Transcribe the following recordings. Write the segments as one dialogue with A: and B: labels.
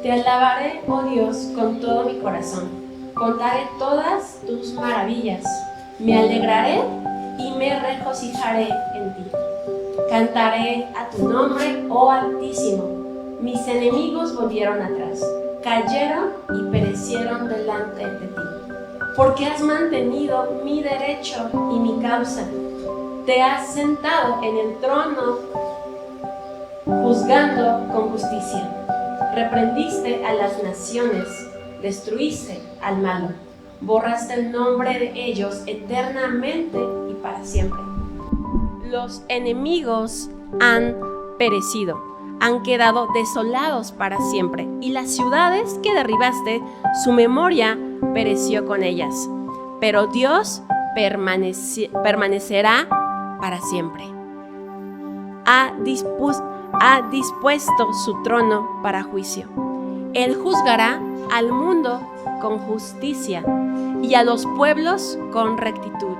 A: Te alabaré, oh Dios, con todo mi corazón. Contaré todas tus maravillas. Me alegraré y me regocijaré en ti. Cantaré a tu nombre, oh Altísimo. Mis enemigos volvieron atrás, cayeron y perecieron delante de ti. Porque has mantenido mi derecho y mi causa. Te has sentado en el trono, juzgando con justicia. Reprendiste a las naciones, destruiste al malo. Borraste el nombre de ellos eternamente y para siempre. Los enemigos han perecido, han quedado desolados para siempre, y las ciudades que derribaste, su memoria pereció con ellas. Pero Dios permanecerá para siempre. Ha dispuesto su trono para juicio. Él juzgará al mundo con justicia y a los pueblos con rectitud.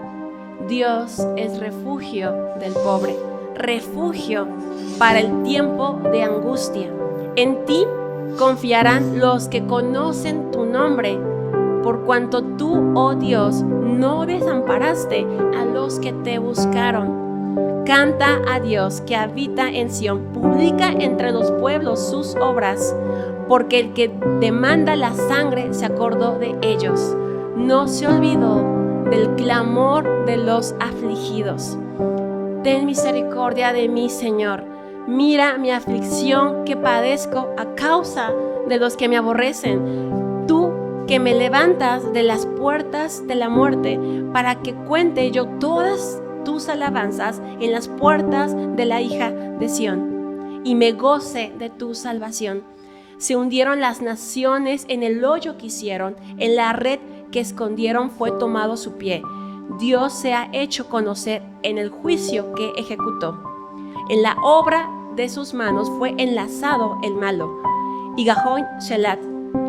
A: Dios es refugio del pobre, refugio para el tiempo de angustia. En ti confiarán los que conocen tu nombre, por cuanto tú, oh Dios, no desamparaste a los que te buscaron. Canta a Dios que habita en Sión, publica entre los pueblos sus obras, porque el que demanda la sangre se acordó de ellos, no se olvidó del clamor de los afligidos. Ten misericordia de mí, Señor. Mira mi aflicción que padezco a causa de los que me aborrecen. Tú que me levantas de las puertas de la muerte, para que cuente yo todas tus alabanzas en las puertas de la hija de Sión, y me goce de tu salvación. Se hundieron las naciones en el hoyo que hicieron, en la red que escondieron fue tomado su pie. Dios se ha hecho conocer en el juicio que ejecutó. En la obra de sus manos fue enlazado el malo. Y Gajón Shelat,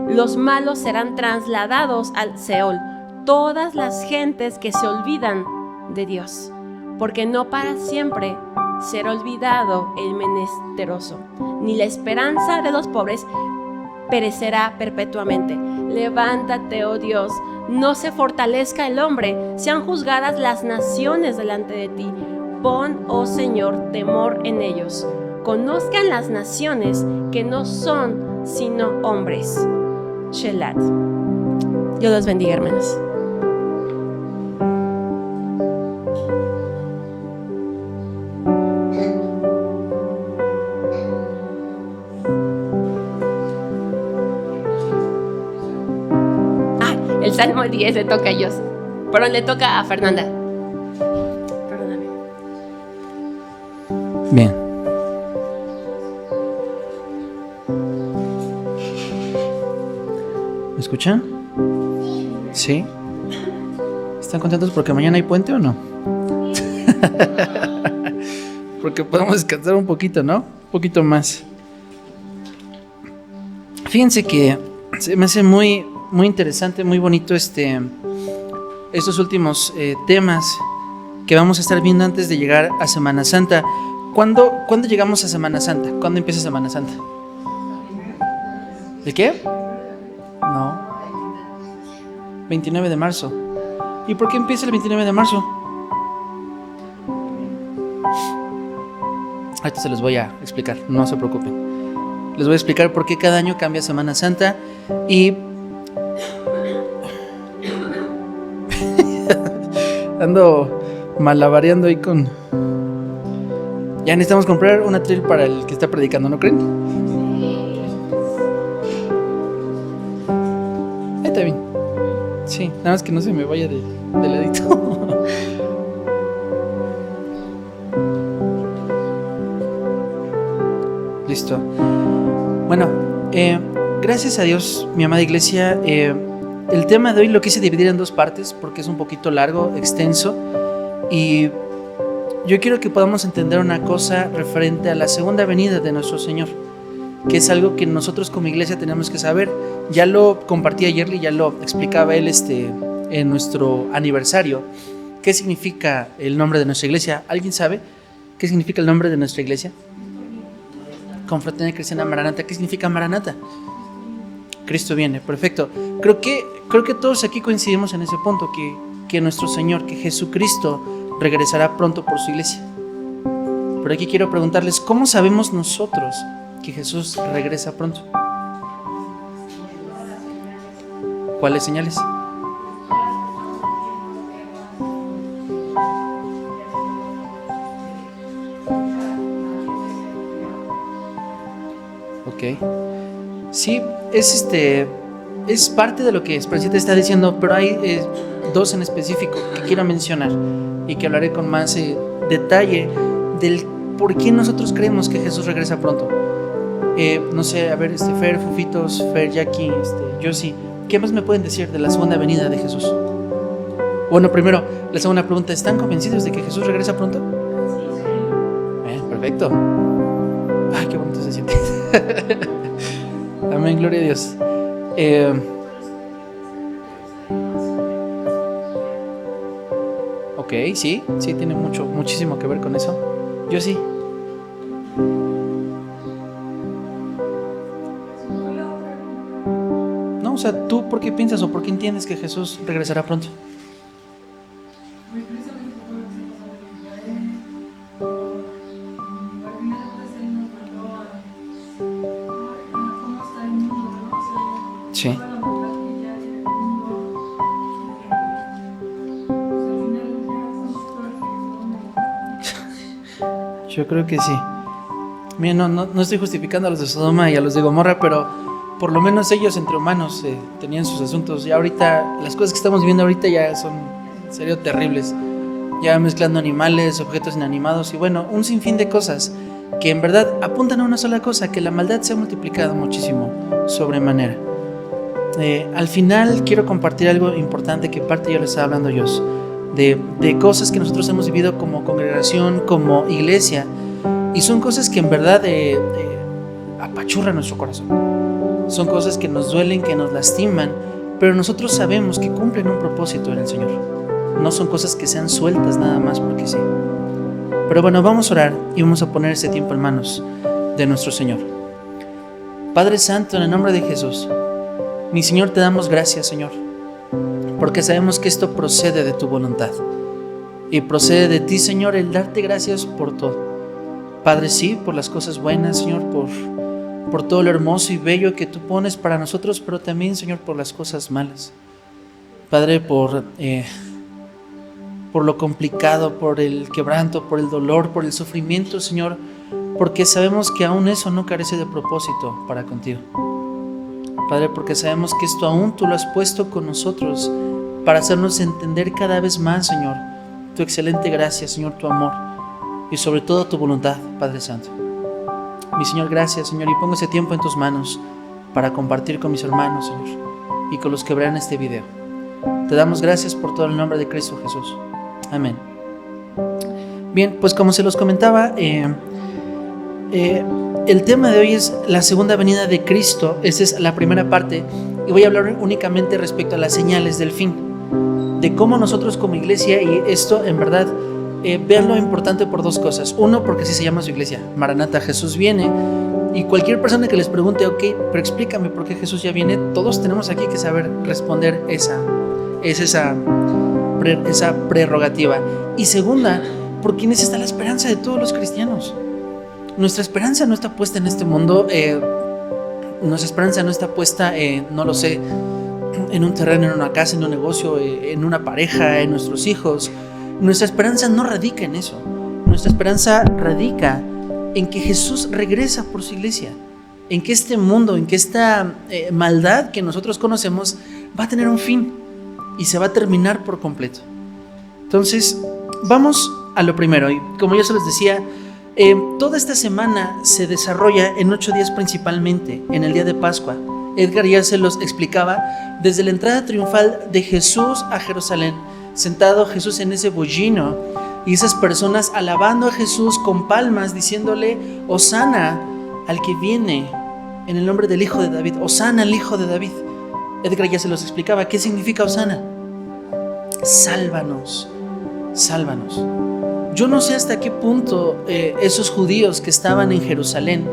A: los malos serán trasladados al Seol, todas las gentes que se olvidan de Dios, porque no para siempre será olvidado el menesteroso, ni la esperanza de los pobres perecerá perpetuamente. Levántate, oh Dios, no se fortalezca el hombre, sean juzgadas las naciones delante de ti. Pon, oh Señor, temor en ellos. Conozcan las naciones que no son sino hombres. Shelat. Dios los bendiga, hermanos. El Salmo 10 le toca a ellos, pero le toca a Fernanda. Perdóname.
B: Bien. ¿Me escuchan? ¿Sí? ¿Están contentos porque mañana hay puente o no? Porque podemos descansar un poquito, ¿no? Un poquito más. Fíjense que se me hace muy interesante, muy bonito estos últimos temas que vamos a estar viendo antes de llegar a Semana Santa. ¿Cuándo llegamos a Semana Santa? ¿Cuándo empieza Semana Santa? ¿El qué? No. 29 de marzo. ¿Y por qué empieza el 29 de marzo? Ahorita se los voy a explicar, no se preocupen. Les voy a explicar por qué cada año cambia Semana Santa y ando malabareando ahí con... Ya necesitamos comprar una trail para el que está predicando, ¿no creen? Ahí está bien. Sí, nada más que no se me vaya de ladito. Listo. Bueno, gracias a Dios, mi amada iglesia, el tema de hoy lo quise dividir en dos partes porque es un poquito largo, extenso, y yo quiero que podamos entender una cosa referente a la segunda venida de nuestro Señor, que es algo que nosotros como iglesia tenemos que saber. Ya lo compartí ayer y ya lo explicaba él en nuestro aniversario. ¿Qué significa el nombre de nuestra iglesia? ¿Alguien sabe qué significa el nombre de nuestra iglesia? Confraternidad Cristiana Maranata. ¿Qué significa Maranata? Cristo viene, perfecto. Creo que todos aquí coincidimos en ese punto, que nuestro Señor, que Jesucristo regresará pronto por su iglesia. Pero aquí quiero preguntarles, ¿cómo sabemos nosotros que Jesús regresa pronto? ¿Cuáles señales? Ok. Sí, es parte de lo que Esperancita está diciendo, pero hay dos en específico que quiero mencionar y que hablaré con más detalle del por qué nosotros creemos que Jesús regresa pronto. No sé, a ver, Fer, Fufitos, Fer, Jackie, Josie, ¿qué más me pueden decir de la segunda venida de Jesús? Bueno, primero, la segunda pregunta, ¿están convencidos de que Jesús regresa pronto? Perfecto. Ay, qué bonito se siente. Amén, gloria a Dios. Ok, sí, tiene muchísimo que ver con eso. Yo sí. No, o sea, ¿tú por qué piensas o por qué entiendes que Jesús regresará pronto? Sí. Yo creo que sí. Mira, no estoy justificando a los de Sodoma y a los de Gomorra, pero por lo menos ellos entre humanos tenían sus asuntos. Ya ahorita, las cosas que estamos viviendo ahorita ya son en serio terribles. Ya mezclando animales, objetos inanimados y bueno, un sinfín de cosas que en verdad apuntan a una sola cosa, que la maldad se ha multiplicado muchísimo, sobremanera. Al final quiero compartir algo importante que parte yo les estaba hablando yo, de cosas que nosotros hemos vivido como congregación, como iglesia, y son cosas que en verdad apachurran nuestro corazón. Son cosas que nos duelen, que nos lastiman, pero nosotros sabemos que cumplen un propósito en el Señor. No son cosas que sean sueltas nada más porque sí. Pero bueno, vamos a orar y vamos a poner este tiempo en manos de nuestro Señor. Padre Santo, en el nombre de Jesús, mi Señor, te damos gracias, Señor, porque sabemos que esto procede de tu voluntad y procede de ti, Señor, el darte gracias por todo. Padre, sí, por las cosas buenas, Señor, por todo lo hermoso y bello que tú pones para nosotros, pero también, Señor, por las cosas malas. Padre, por lo complicado, por el quebranto, por el dolor, por el sufrimiento, Señor, porque sabemos que aún eso no carece de propósito para contigo. Padre, porque sabemos que esto aún tú lo has puesto con nosotros para hacernos entender cada vez más, Señor, tu excelente gracia, Señor, tu amor y sobre todo tu voluntad, Padre Santo. Mi Señor, gracias, Señor, y pongo ese tiempo en tus manos para compartir con mis hermanos, Señor, y con los que verán este video. Te damos gracias por todo el nombre de Cristo Jesús. Amén. Bien, pues como se los comentaba, el tema de hoy es la segunda venida de Cristo. Esta es la primera parte y voy a hablar únicamente respecto a las señales del fin, de cómo nosotros como iglesia, y esto en verdad vean lo importante por dos cosas. Uno, porque así se llama su iglesia, Maranata, Jesús viene, y cualquier persona que les pregunte, ok, pero explícame por qué Jesús ya viene, todos tenemos aquí que saber responder esa prerrogativa. Y segunda, porque en esa está la esperanza de todos los cristianos. Nuestra esperanza no está puesta en este mundo, nuestra esperanza no está puesta, no lo sé, en un terreno, en una casa, en un negocio, en una pareja, en nuestros hijos. Nuestra esperanza no radica en eso. Nuestra esperanza radica en que Jesús regresa por su iglesia, en que este mundo, en que esta maldad que nosotros conocemos va a tener un fin y se va a terminar por completo. Entonces, vamos a lo primero. Y como ya se les decía, toda esta semana se desarrolla en 8 días principalmente, en el día de Pascua. Edgar ya se los explicaba, desde la entrada triunfal de Jesús a Jerusalén, sentado Jesús en ese bollino, y esas personas alabando a Jesús con palmas, diciéndole, Hosana al que viene en el nombre del Hijo de David, Hosana al Hijo de David. Edgar ya se los explicaba, ¿qué significa Hosana? Sálvanos, sálvanos. Yo no sé hasta qué punto esos judíos que estaban en Jerusalén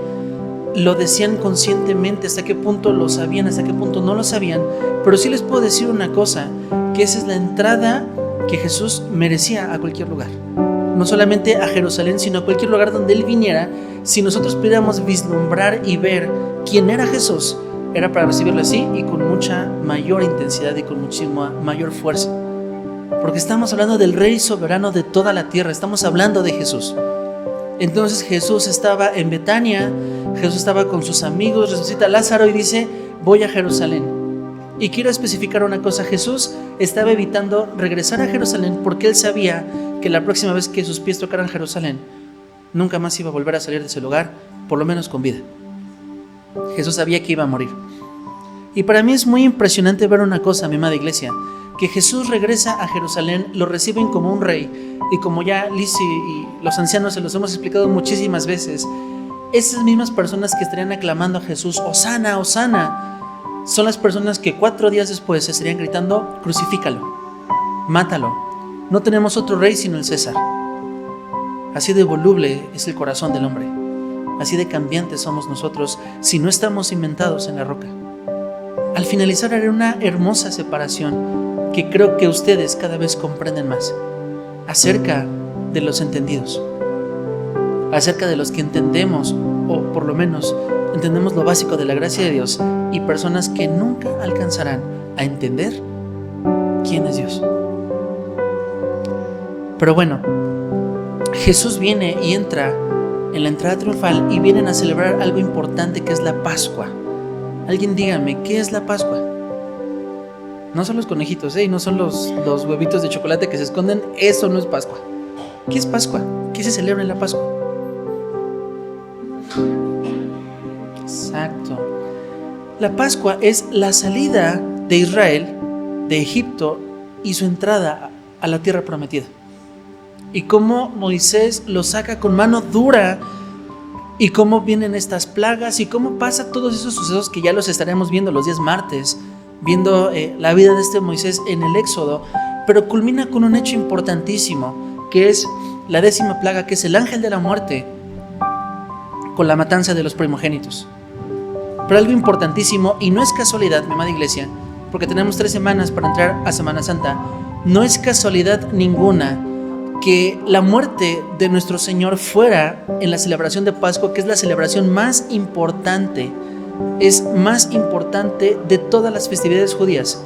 B: lo decían conscientemente, hasta qué punto lo sabían, hasta qué punto no lo sabían. Pero sí les puedo decir una cosa, que esa es la entrada que Jesús merecía a cualquier lugar. No solamente a Jerusalén, sino a cualquier lugar donde Él viniera. Si nosotros pudiéramos vislumbrar y ver quién era Jesús, era para recibirlo así y con mucha mayor intensidad y con muchísima mayor fuerza. Porque estamos hablando del Rey soberano de toda la tierra, estamos hablando de Jesús. Entonces Jesús estaba en Betania, Jesús estaba con sus amigos, resucita a Lázaro y dice, voy a Jerusalén. Y quiero especificar una cosa, Jesús estaba evitando regresar a Jerusalén porque Él sabía que la próxima vez que sus pies tocaran Jerusalén, nunca más iba a volver a salir de ese lugar, por lo menos con vida. Jesús sabía que iba a morir. Y para mí es muy impresionante ver una cosa, mi amada iglesia, que Jesús regresa a Jerusalén, lo reciben como un rey, y como ya Liz y los ancianos se los hemos explicado muchísimas veces, esas mismas personas que estarían aclamando a Jesús, Hosana, Hosana, son las personas que 4 días después se estarían gritando, crucifícalo, mátalo, no tenemos otro rey sino el César. Así de voluble es el corazón del hombre, así de cambiantes somos nosotros si no estamos cimentados en la roca. Al finalizar haré una hermosa separación que creo que ustedes cada vez comprenden más, acerca de los entendidos, acerca de los que entendemos, o por lo menos entendemos lo básico de la gracia de Dios, y personas que nunca alcanzarán a entender quién es Dios. Pero bueno, Jesús viene y entra en la entrada triunfal y vienen a celebrar algo importante que es la Pascua. Alguien dígame, ¿qué es la Pascua? No son los conejitos, y no son los huevitos de chocolate que se esconden. Eso no es Pascua. ¿Qué es Pascua? ¿Qué se celebra en la Pascua? Exacto. La Pascua es la salida de Israel de Egipto y su entrada a la tierra prometida. Y cómo Moisés lo saca con mano dura, y cómo vienen estas plagas, y cómo pasa todos esos sucesos que ya los estaremos viendo los días martes, viendo la vida de este Moisés en el Éxodo, pero culmina con un hecho importantísimo, que es la 10ª plaga, que es el ángel de la muerte, con la matanza de los primogénitos. Pero algo importantísimo, y no es casualidad, mi amada iglesia, porque tenemos 3 semanas para entrar a Semana Santa, no es casualidad ninguna que la muerte de nuestro Señor fuera en la celebración de Pascua, que es la celebración más importante, es más importante de todas las festividades judías.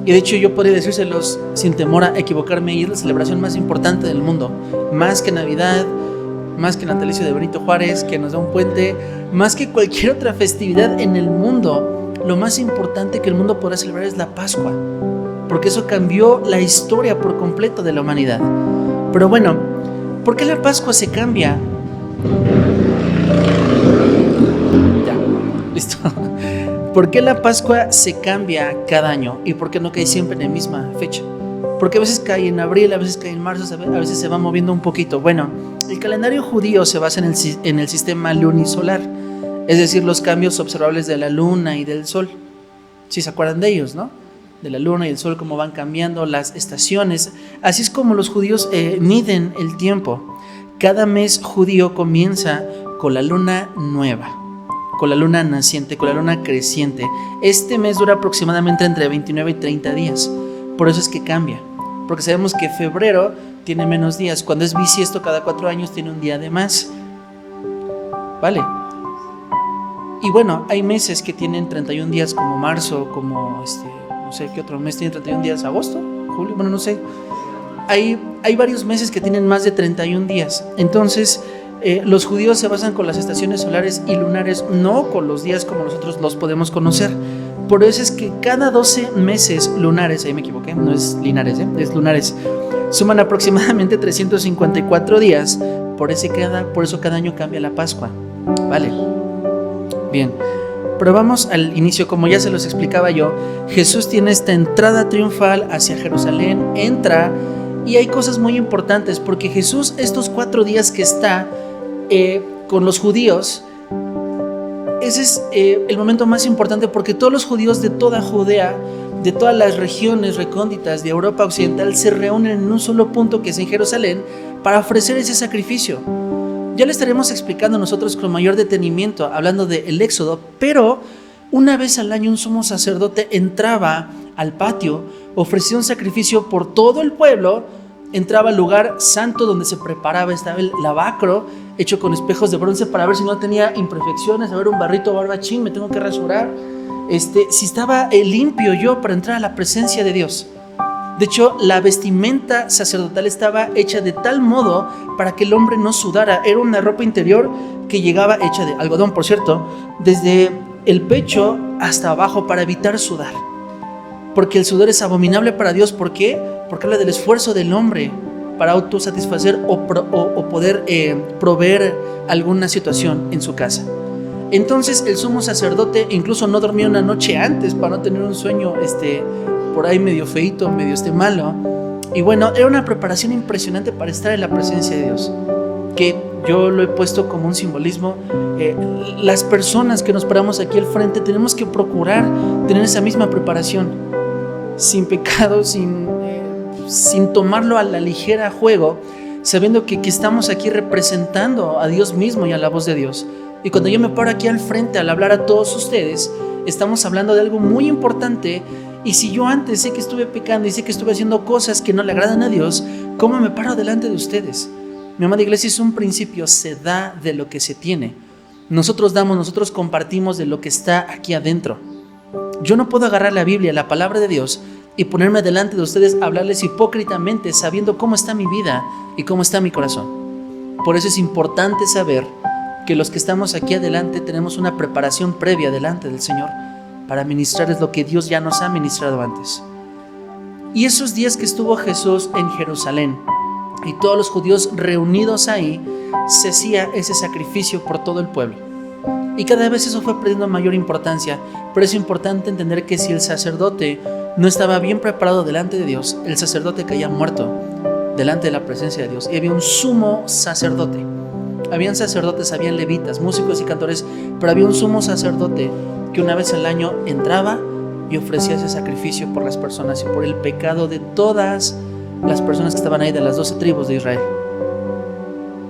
B: Y de hecho yo podría decírselos sin temor a equivocarme, y es la celebración más importante del mundo, más que Navidad, más que el natalicio de Benito Juárez, que nos da un puente, más que cualquier otra festividad en el mundo. Lo más importante que el mundo podrá celebrar es la Pascua, porque eso cambió la historia por completo de la humanidad. Pero bueno, ¿por qué la Pascua se cambia? Ya, listo. ¿Por qué la Pascua se cambia cada año? ¿Y por qué no cae siempre en la misma fecha? Porque a veces cae en abril, a veces cae en marzo, a veces se va moviendo un poquito. Bueno, el calendario judío se basa en el sistema lunisolar, es decir, los cambios observables de la luna y del sol. Si se acuerdan de ellos, ¿no? De la luna y el sol, cómo van cambiando las estaciones. Así es como los judíos miden el tiempo. Cada mes judío comienza con la luna nueva, con la luna naciente, con la luna creciente. Este mes dura aproximadamente entre 29 y 30 días. Por eso es que cambia, porque sabemos que febrero tiene menos días. Cuando es bisiesto, cada 4 años tiene un día de más. ¿Vale? Y bueno, hay meses que tienen 31 días, como marzo, como no sé qué otro mes tiene 31 días, agosto, julio, bueno, no sé. Hay varios meses que tienen más de 31 días. Entonces, los judíos se basan con las estaciones solares y lunares, no con los días como nosotros los podemos conocer. Por eso es que cada 12 meses lunares, ahí me equivoqué, no es linares, es lunares, suman aproximadamente 354 días. Por eso cada año cambia la Pascua. Vale. Bien. Pero vamos al inicio. Como ya se los explicaba yo, Jesús tiene esta entrada triunfal hacia Jerusalén, entra, y hay cosas muy importantes, porque Jesús, estos 4 días que está con los judíos, ese es el momento más importante, porque todos los judíos de toda Judea, de todas las regiones recónditas de Europa Occidental, se reúnen en un solo punto, que es en Jerusalén, para ofrecer ese sacrificio. Ya le estaremos explicando nosotros con mayor detenimiento, hablando del Éxodo, pero una vez al año un sumo sacerdote entraba al patio, ofrecía un sacrificio por todo el pueblo, entraba al lugar santo donde se preparaba, estaba el lavacro hecho con espejos de bronce para ver si no tenía imperfecciones, a ver un barrito barbachín, me tengo que rasurar, si estaba limpio yo para entrar a la presencia de Dios. De hecho, la vestimenta sacerdotal estaba hecha de tal modo para que el hombre no sudara. Era una ropa interior que llegaba hecha de algodón, por cierto, desde el pecho hasta abajo para evitar sudar. Porque el sudor es abominable para Dios. ¿Por qué? Porque habla del esfuerzo del hombre para autosatisfacer o poder proveer alguna situación en su casa. Entonces el sumo sacerdote incluso no dormía una noche antes para no tener un sueño por ahí medio feito, medio malo. Y bueno, era una preparación impresionante para estar en la presencia de Dios, que yo lo he puesto como un simbolismo. Las personas que nos paramos aquí al frente tenemos que procurar tener esa misma preparación, sin pecado, sin tomarlo a la ligera juego, sabiendo que estamos aquí representando a Dios mismo y a la voz de Dios. Y cuando yo me paro aquí al frente al hablar a todos ustedes, estamos hablando de algo muy importante. Y si yo antes sé que estuve pecando y sé que estuve haciendo cosas que no le agradan a Dios, ¿cómo me paro delante de ustedes? Mi amada iglesia, es un principio, se da de lo que se tiene. Nosotros damos, nosotros compartimos de lo que está aquí adentro. Yo no puedo agarrar la Biblia, la palabra de Dios, y ponerme delante de ustedes a hablarles hipócritamente, sabiendo cómo está mi vida y cómo está mi corazón. Por eso es importante saber que los que estamos aquí adelante tenemos una preparación previa delante del Señor para ministrarles lo que Dios ya nos ha ministrado antes. Y esos días que estuvo Jesús en Jerusalén y todos los judíos reunidos ahí, se hacía ese sacrificio por todo el pueblo. Y cada vez eso fue perdiendo mayor importancia, pero es importante entender que si el sacerdote no estaba bien preparado delante de Dios, el sacerdote caía muerto delante de la presencia de Dios. Y había un sumo sacerdote. Habían sacerdotes, habían levitas, músicos y cantores, pero había un sumo sacerdote que una vez al año entraba y ofrecía ese sacrificio por las personas y por el pecado de todas las personas que estaban ahí, de las 12 tribus de Israel.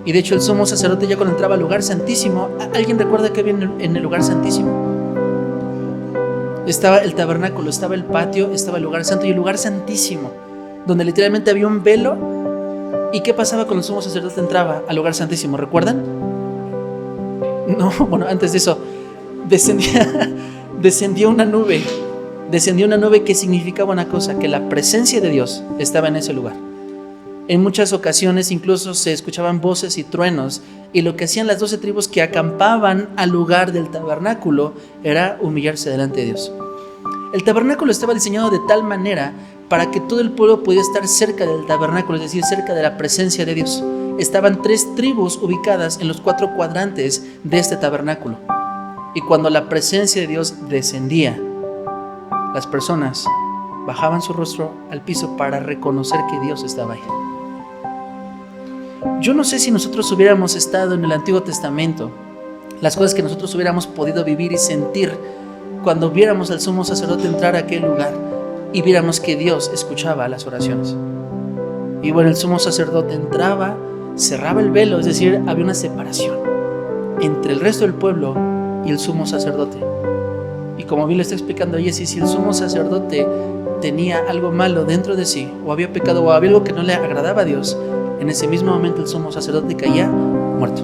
B: Y de hecho el sumo sacerdote, ya cuando entraba al lugar santísimo, ¿alguien recuerda qué había en el lugar santísimo? Estaba el tabernáculo, estaba el patio, estaba el lugar santo y el lugar santísimo, donde literalmente había un velo. ¿Y qué pasaba cuando el sumo sacerdote entraba al lugar santísimo? ¿Recuerdan? No, bueno, antes de eso descendía una nube que significaba una cosa, que la presencia de Dios estaba en ese lugar. En muchas ocasiones incluso se escuchaban voces y truenos, y lo que hacían las 12 tribus que acampaban al lugar del tabernáculo era humillarse delante de Dios. El tabernáculo estaba diseñado de tal manera para que todo el pueblo pudiera estar cerca del tabernáculo, es decir, cerca de la presencia de Dios. Estaban 3 tribus ubicadas en los 4 cuadrantes de este tabernáculo. Y cuando la presencia de Dios descendía, las personas bajaban su rostro al piso para reconocer que Dios estaba ahí. Yo no sé si nosotros hubiéramos estado en el Antiguo Testamento, las cosas que nosotros hubiéramos podido vivir y sentir cuando viéramos al sumo sacerdote entrar a aquel lugar y viéramos que Dios escuchaba las oraciones. Y bueno, el sumo sacerdote entraba, cerraba el velo, es decir, había una separación entre el resto del pueblo y el sumo sacerdote. Y como bien le está explicando Jesse, si el sumo sacerdote tenía algo malo dentro de sí, o había pecado, o había algo que no le agradaba a Dios, en ese mismo momento el sumo sacerdote caía muerto.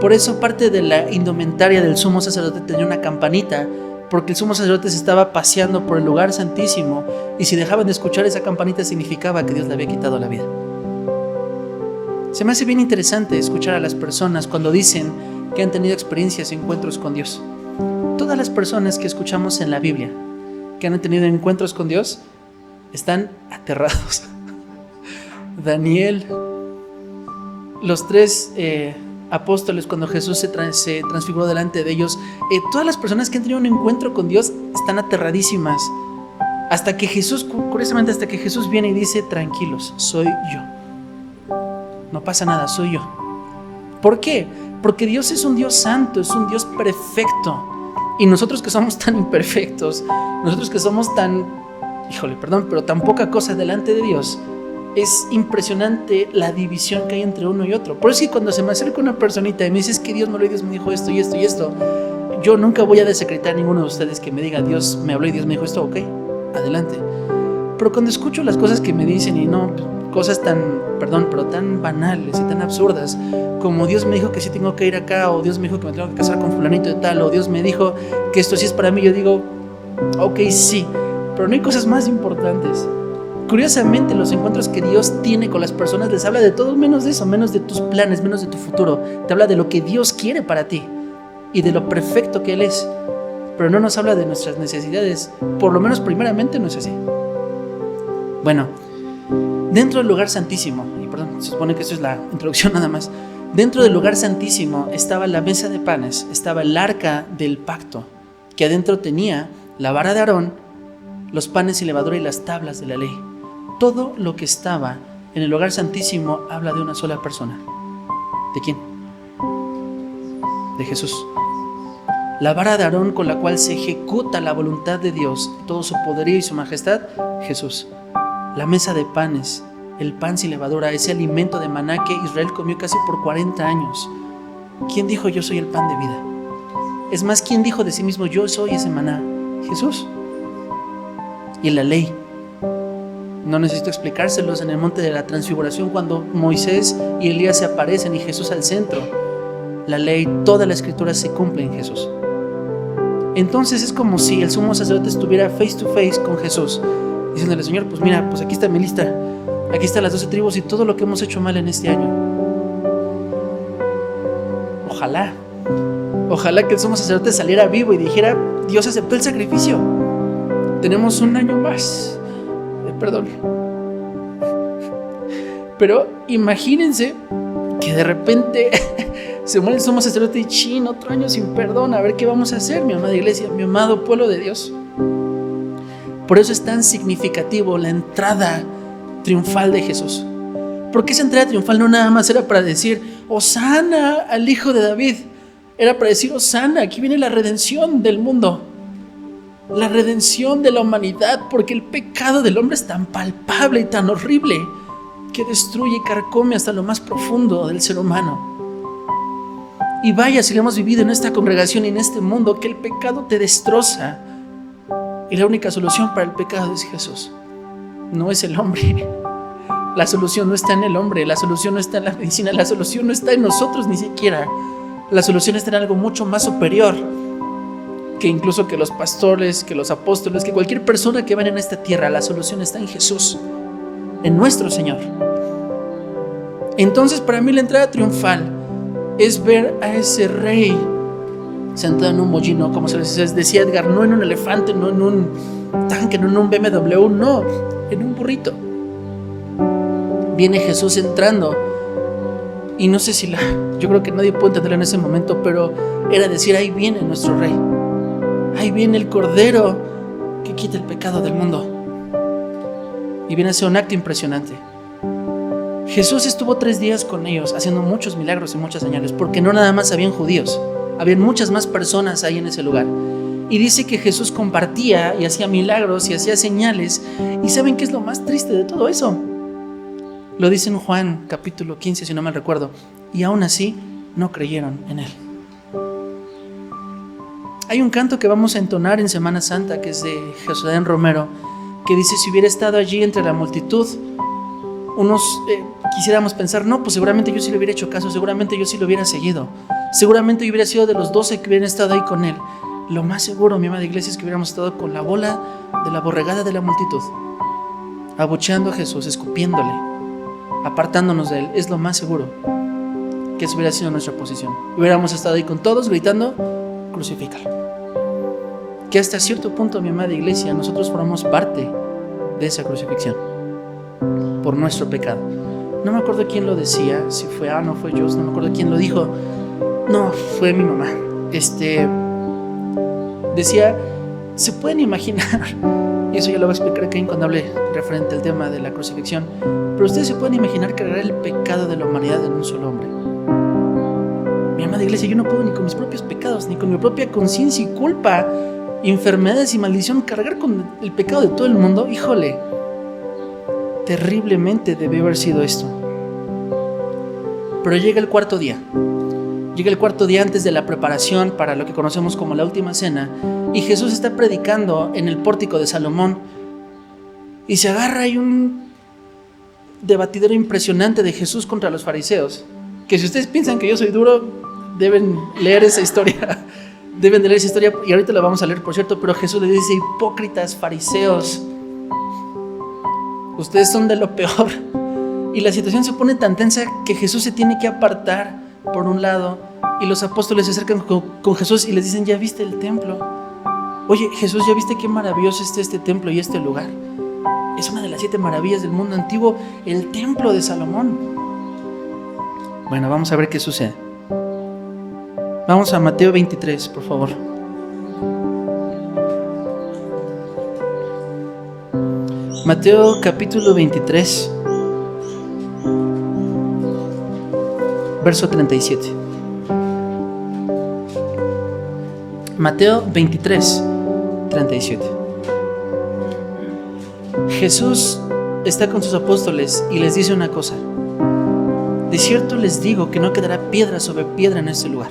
B: Por eso parte de la indumentaria del sumo sacerdote tenía una campanita, porque el sumo sacerdote se estaba paseando por el lugar santísimo, y si dejaban de escuchar esa campanita significaba que Dios le había quitado la vida. Se me hace bien interesante escuchar a las personas cuando dicen que han tenido experiencias y encuentros con Dios. Todas las personas que escuchamos en la Biblia que han tenido encuentros con Dios están aterrados. Daniel, los 3 apóstoles, cuando Jesús se transfiguró delante de ellos, todas las personas que han tenido un encuentro con Dios están aterradísimas, hasta que Jesús, curiosamente, hasta que Jesús viene y dice: tranquilos, soy yo, no pasa nada, soy yo. ¿Por qué? Porque Dios es un Dios santo, es un Dios perfecto, y nosotros que somos tan imperfectos, nosotros que somos tan, tan poca cosa delante de Dios, es impresionante la división que hay entre uno y otro. Por eso es que cuando se me acerca una personita y me dice, es que Dios me habló y Dios me dijo esto y esto y esto, yo nunca voy a desacreditar a ninguno de ustedes que me diga, Dios me habló y Dios me dijo esto, ok, adelante. Pero cuando escucho las cosas que me dicen y no, cosas tan banales y tan absurdas, como Dios me dijo que sí tengo que ir acá, o Dios me dijo que me tengo que casar con fulanito de tal, o Dios me dijo que esto sí es para mí, yo digo, ok, sí, pero no hay cosas más importantes. Curiosamente, los encuentros que Dios tiene con las personas les habla de todo menos de eso, menos de tus planes, menos de tu futuro. Te habla de lo que Dios quiere para ti y de lo perfecto que Él es, pero no nos habla de nuestras necesidades. Por lo menos primeramente no es así. Bueno, dentro del lugar santísimo, y perdón, se supone que esto es la introducción nada más. Dentro del lugar santísimo estaba la mesa de panes, estaba el arca del pacto, que adentro tenía la vara de Aarón, los panes sin levadura y las tablas de la ley. Todo lo que estaba en el lugar santísimo habla de una sola persona. ¿De quién? De Jesús. La vara de Aarón con la cual se ejecuta la voluntad de Dios, todo su poderío y su majestad, Jesús. La mesa de panes, el pan sin levadura, ese alimento de maná que Israel comió casi por 40 años. ¿Quién dijo yo soy el pan de vida? Es más, ¿quién dijo de sí mismo yo soy ese maná? Jesús. Y la ley. No necesito explicárselos en el monte de la transfiguración cuando Moisés y Elías se aparecen y Jesús al centro. La ley, toda la escritura se cumple en Jesús. Entonces es como si el sumo sacerdote estuviera face to face con Jesús, diciéndole, Señor, pues mira, pues aquí está mi lista, aquí están las 12 tribus y todo lo que hemos hecho mal en este año. Ojalá que el sumo sacerdote saliera vivo y dijera, Dios aceptó el sacrificio, tenemos un año más de perdón. Pero imagínense que de repente se muere el sumo sacerdote y chin, otro año sin perdón, a ver qué vamos a hacer, mi amada iglesia, mi amado pueblo de Dios. Por eso es tan significativo la entrada triunfal de Jesús. Porque esa entrada triunfal no nada más era para decir Hosana al Hijo de David, era para decir Hosana, aquí viene la redención del mundo, la redención de la humanidad, porque el pecado del hombre es tan palpable y tan horrible que destruye y carcome hasta lo más profundo del ser humano. Y vaya si lo hemos vivido en esta congregación y en este mundo, que el pecado te destroza y la única solución para el pecado es Jesús, no es el hombre. La solución no está en el hombre, la solución no está en la medicina, la solución no está en nosotros ni siquiera. La solución está en algo mucho más superior que incluso que los pastores, que los apóstoles, que cualquier persona que vaya en esta tierra. La solución está en Jesús, en nuestro Señor. Entonces, para mí la entrada triunfal es ver a ese rey sentado en un mollino, como se les decía Edgar, no en un elefante, no en un tanque, no en un BMW, no, en un burrito. Viene Jesús entrando y no sé si yo creo que nadie puede entenderlo en ese momento, pero era decir, ahí viene nuestro rey, ahí viene el Cordero que quita el pecado del mundo. Y viene a ser un acto impresionante. Jesús estuvo 3 días con ellos haciendo muchos milagros y muchas señales, porque no nada más habían judíos, habían muchas más personas ahí en ese lugar. Y dice que Jesús compartía y hacía milagros y hacía señales. ¿Y saben qué es lo más triste de todo eso? Lo dice en Juan capítulo 15, si no mal recuerdo. Y aún así no creyeron en él. Hay un canto que vamos a entonar en Semana Santa, que es de Josué Romero, que dice, si hubiera estado allí entre la multitud, unos quisiéramos pensar, no, pues seguramente yo sí le hubiera hecho caso, seguramente yo sí lo hubiera seguido, seguramente yo hubiera sido de los 12 que hubieran estado ahí con él. Lo más seguro, mi amada iglesia, es que hubiéramos estado con la bola de la borregada de la multitud, abucheando a Jesús, escupiéndole, apartándonos de él. Es lo más seguro que esa hubiera sido nuestra posición. Hubiéramos estado ahí con todos gritando, crucifícalo. Que hasta cierto punto, mi amada iglesia, nosotros formamos parte de esa crucifixión por nuestro pecado. No me acuerdo quién lo decía, si fue Ana o fue Jos, no me acuerdo quién lo dijo. No, fue mi mamá. Decía, se pueden imaginar, y eso ya lo voy a explicar aquí cuando hable referente al tema de la crucifixión, pero ustedes se pueden imaginar cargar el pecado de la humanidad en un solo hombre. Mi amada iglesia, yo no puedo ni con mis propios pecados, ni con mi propia conciencia y culpa, enfermedades y maldición, cargar con el pecado de todo el mundo. Híjole, terriblemente debió haber sido esto. Pero llega el cuarto día. Llega el cuarto día antes de la preparación para lo que conocemos como la última cena, y Jesús está predicando en el pórtico de Salomón, y se agarra ahí un debatidero impresionante de Jesús contra los fariseos, que si ustedes piensan que yo soy duro, deben leer esa historia. Deben de leer esa historia, y ahorita la vamos a leer, por cierto. Pero Jesús les dice: hipócritas, fariseos, ustedes son de lo peor. Y la situación se pone tan tensa que Jesús se tiene que apartar por un lado, y los apóstoles se acercan con Jesús y les dicen: ¿ya viste el templo? Oye, Jesús, ¿ya viste qué maravilloso está este templo y este lugar? Es una de las 7 maravillas del mundo antiguo, el templo de Salomón. Bueno, vamos a ver qué sucede. Vamos a Mateo 23, por favor. Mateo capítulo 23, verso 37. Mateo 23, 37. Jesús está con sus apóstoles y les dice una cosa: de cierto les digo que no quedará piedra sobre piedra en este lugar.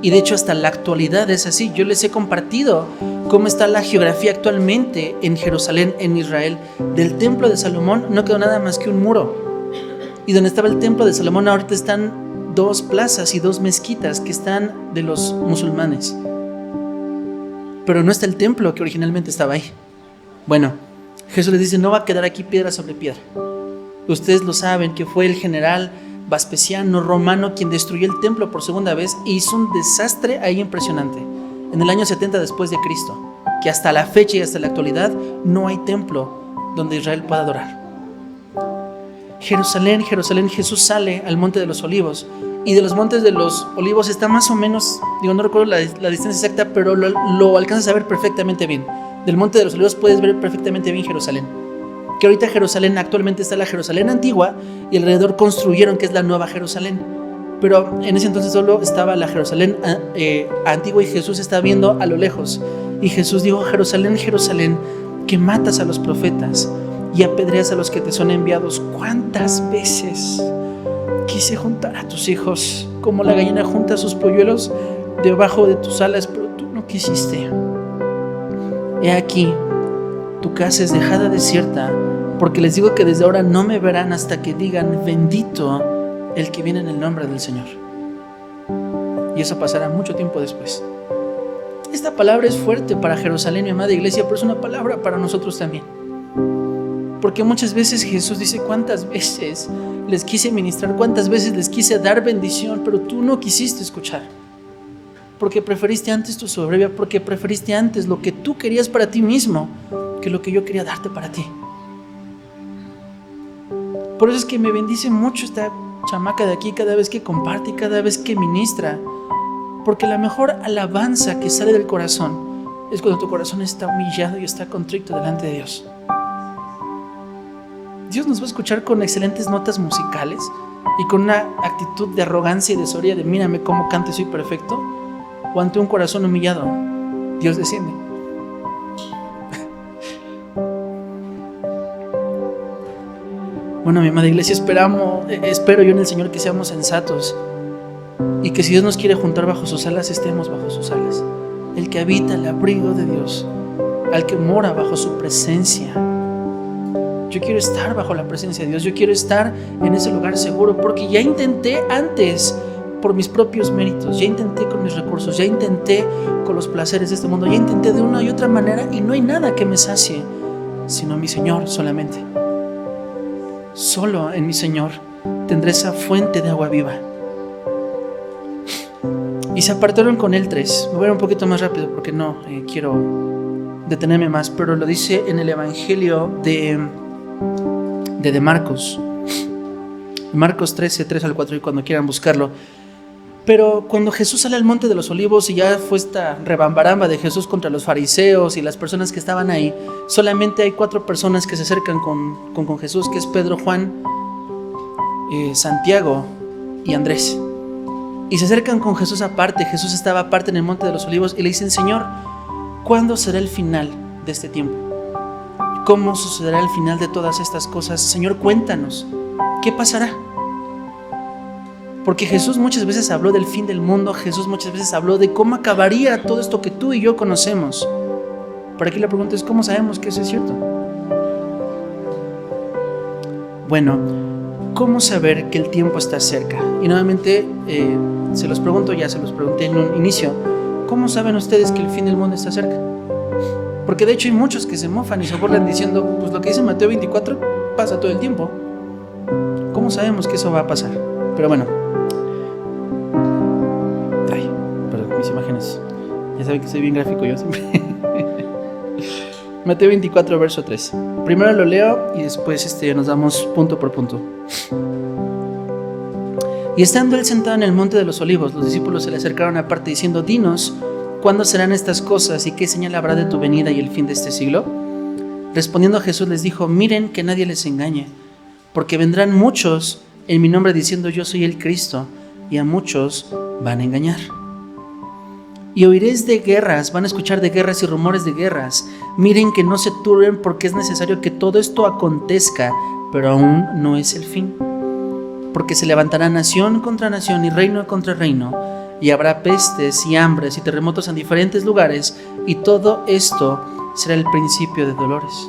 B: Y de hecho hasta la actualidad es así. Yo les he compartido cómo está la geografía actualmente en Jerusalén, en Israel. Del templo de Salomón no quedó nada más que un muro. Y donde estaba el templo de Salomón ahorita están 2 plazas y 2 mezquitas que están de los musulmanes. Pero no está el templo que originalmente estaba ahí. Bueno, Jesús les dice: no va a quedar aquí piedra sobre piedra. Ustedes lo saben, que fue el general Vespasiano romano quien destruyó el templo por segunda vez e hizo un desastre ahí impresionante en el año 70 después de Cristo, que hasta la fecha y hasta la actualidad no hay templo donde Israel pueda adorar. Jerusalén, Jerusalén, Jesús sale al monte de los olivos, y de los montes de los olivos está más o menos, no recuerdo la distancia exacta, pero lo alcanzas a ver perfectamente bien. Del monte de los olivos puedes ver perfectamente bien Jerusalén. Que ahorita Jerusalén actualmente está la Jerusalén antigua, y alrededor construyeron que es la nueva Jerusalén. Pero en ese entonces solo estaba la Jerusalén antigua, y Jesús está viendo a lo lejos. Y Jesús dijo: Jerusalén, Jerusalén, que matas a los profetas y apedreas a los que te son enviados. ¿Cuántas veces quise juntar a tus hijos como la gallina junta sus polluelos debajo de tus alas, pero tú no quisiste? He aquí, tu casa es dejada desierta, porque les digo que desde ahora no me verán hasta que digan: bendito el que viene en el nombre del Señor. Y eso pasará mucho tiempo después. Esta palabra es fuerte para Jerusalén, mi amada iglesia, pero es una palabra para nosotros también. Porque muchas veces Jesús dice: cuántas veces les quise ministrar, cuántas veces les quise dar bendición, pero tú no quisiste escuchar. Porque preferiste antes tu soberbia, porque preferiste antes lo que tú querías para ti mismo que lo que yo quería darte para ti. Por eso es que me bendice mucho esta chamaca de aquí cada vez que comparte y cada vez que ministra, porque la mejor alabanza que sale del corazón es cuando tu corazón está humillado y está contrito delante de Dios. Dios nos va a escuchar con excelentes notas musicales y con una actitud de arrogancia y de soberbia de mírame cómo canto y soy perfecto, o ante un corazón humillado. Dios desciende. Bueno, mi amada iglesia, espero yo en el Señor que seamos sensatos, y que si Dios nos quiere juntar bajo sus alas, estemos bajo sus alas. El que habita el abrigo de Dios, al que mora bajo su presencia. Yo quiero estar bajo la presencia de Dios, yo quiero estar en ese lugar seguro, porque ya intenté antes por mis propios méritos, ya intenté con mis recursos, ya intenté con los placeres de este mundo, ya intenté de una y otra manera, y no hay nada que me sacie, sino mi Señor solamente. Solo en mi Señor tendré esa fuente de agua viva. Y se apartaron con él 3. Me voy a ir un poquito más rápido porque no quiero detenerme más, pero lo dice en el Evangelio de Marcos. Marcos 13, 3 al 4, y cuando quieran buscarlo. Pero cuando Jesús sale al monte de los olivos y ya fue esta rebambaramba de Jesús contra los fariseos y las personas que estaban ahí, solamente hay 4 personas que se acercan con Jesús, que es Pedro, Juan, Santiago y Andrés. Y se acercan con Jesús aparte. Jesús estaba aparte en el monte de los olivos y le dicen: Señor, ¿cuándo será el final de este tiempo? ¿Cómo sucederá el final de todas estas cosas? Señor, cuéntanos, ¿qué pasará? Porque Jesús muchas veces habló del fin del mundo, Jesús muchas veces habló de cómo acabaría todo esto que tú y yo conocemos. Pero aquí la pregunta es, ¿cómo sabemos que eso es cierto? Bueno, ¿cómo saber que el tiempo está cerca? Y nuevamente, se los pregunté en un inicio, ¿cómo saben ustedes que el fin del mundo está cerca? Porque de hecho hay muchos que se mofan y se burlan diciendo, pues lo que dice Mateo 24 pasa todo el tiempo. ¿Cómo sabemos que eso va a pasar? Pero bueno, perdón, mis imágenes, ya saben que soy bien gráfico yo siempre. Mateo 24, verso 3. Primero lo leo y después nos damos punto por punto. Y estando él sentado en el monte de los olivos, los discípulos se le acercaron aparte diciendo, dinos, ¿cuándo serán estas cosas y qué señal habrá de tu venida y el fin de este siglo? Respondiendo Jesús les dijo, miren que nadie les engañe, porque vendrán muchos en mi nombre diciendo yo soy el Cristo, y a muchos van a engañar. Y oiréis de guerras, van a escuchar de guerras y rumores de guerras. Miren que no se turben porque es necesario que todo esto acontezca, pero aún no es el fin. Porque se levantará nación contra nación y reino contra reino, y habrá pestes y hambres y terremotos en diferentes lugares, y todo esto será el principio de dolores.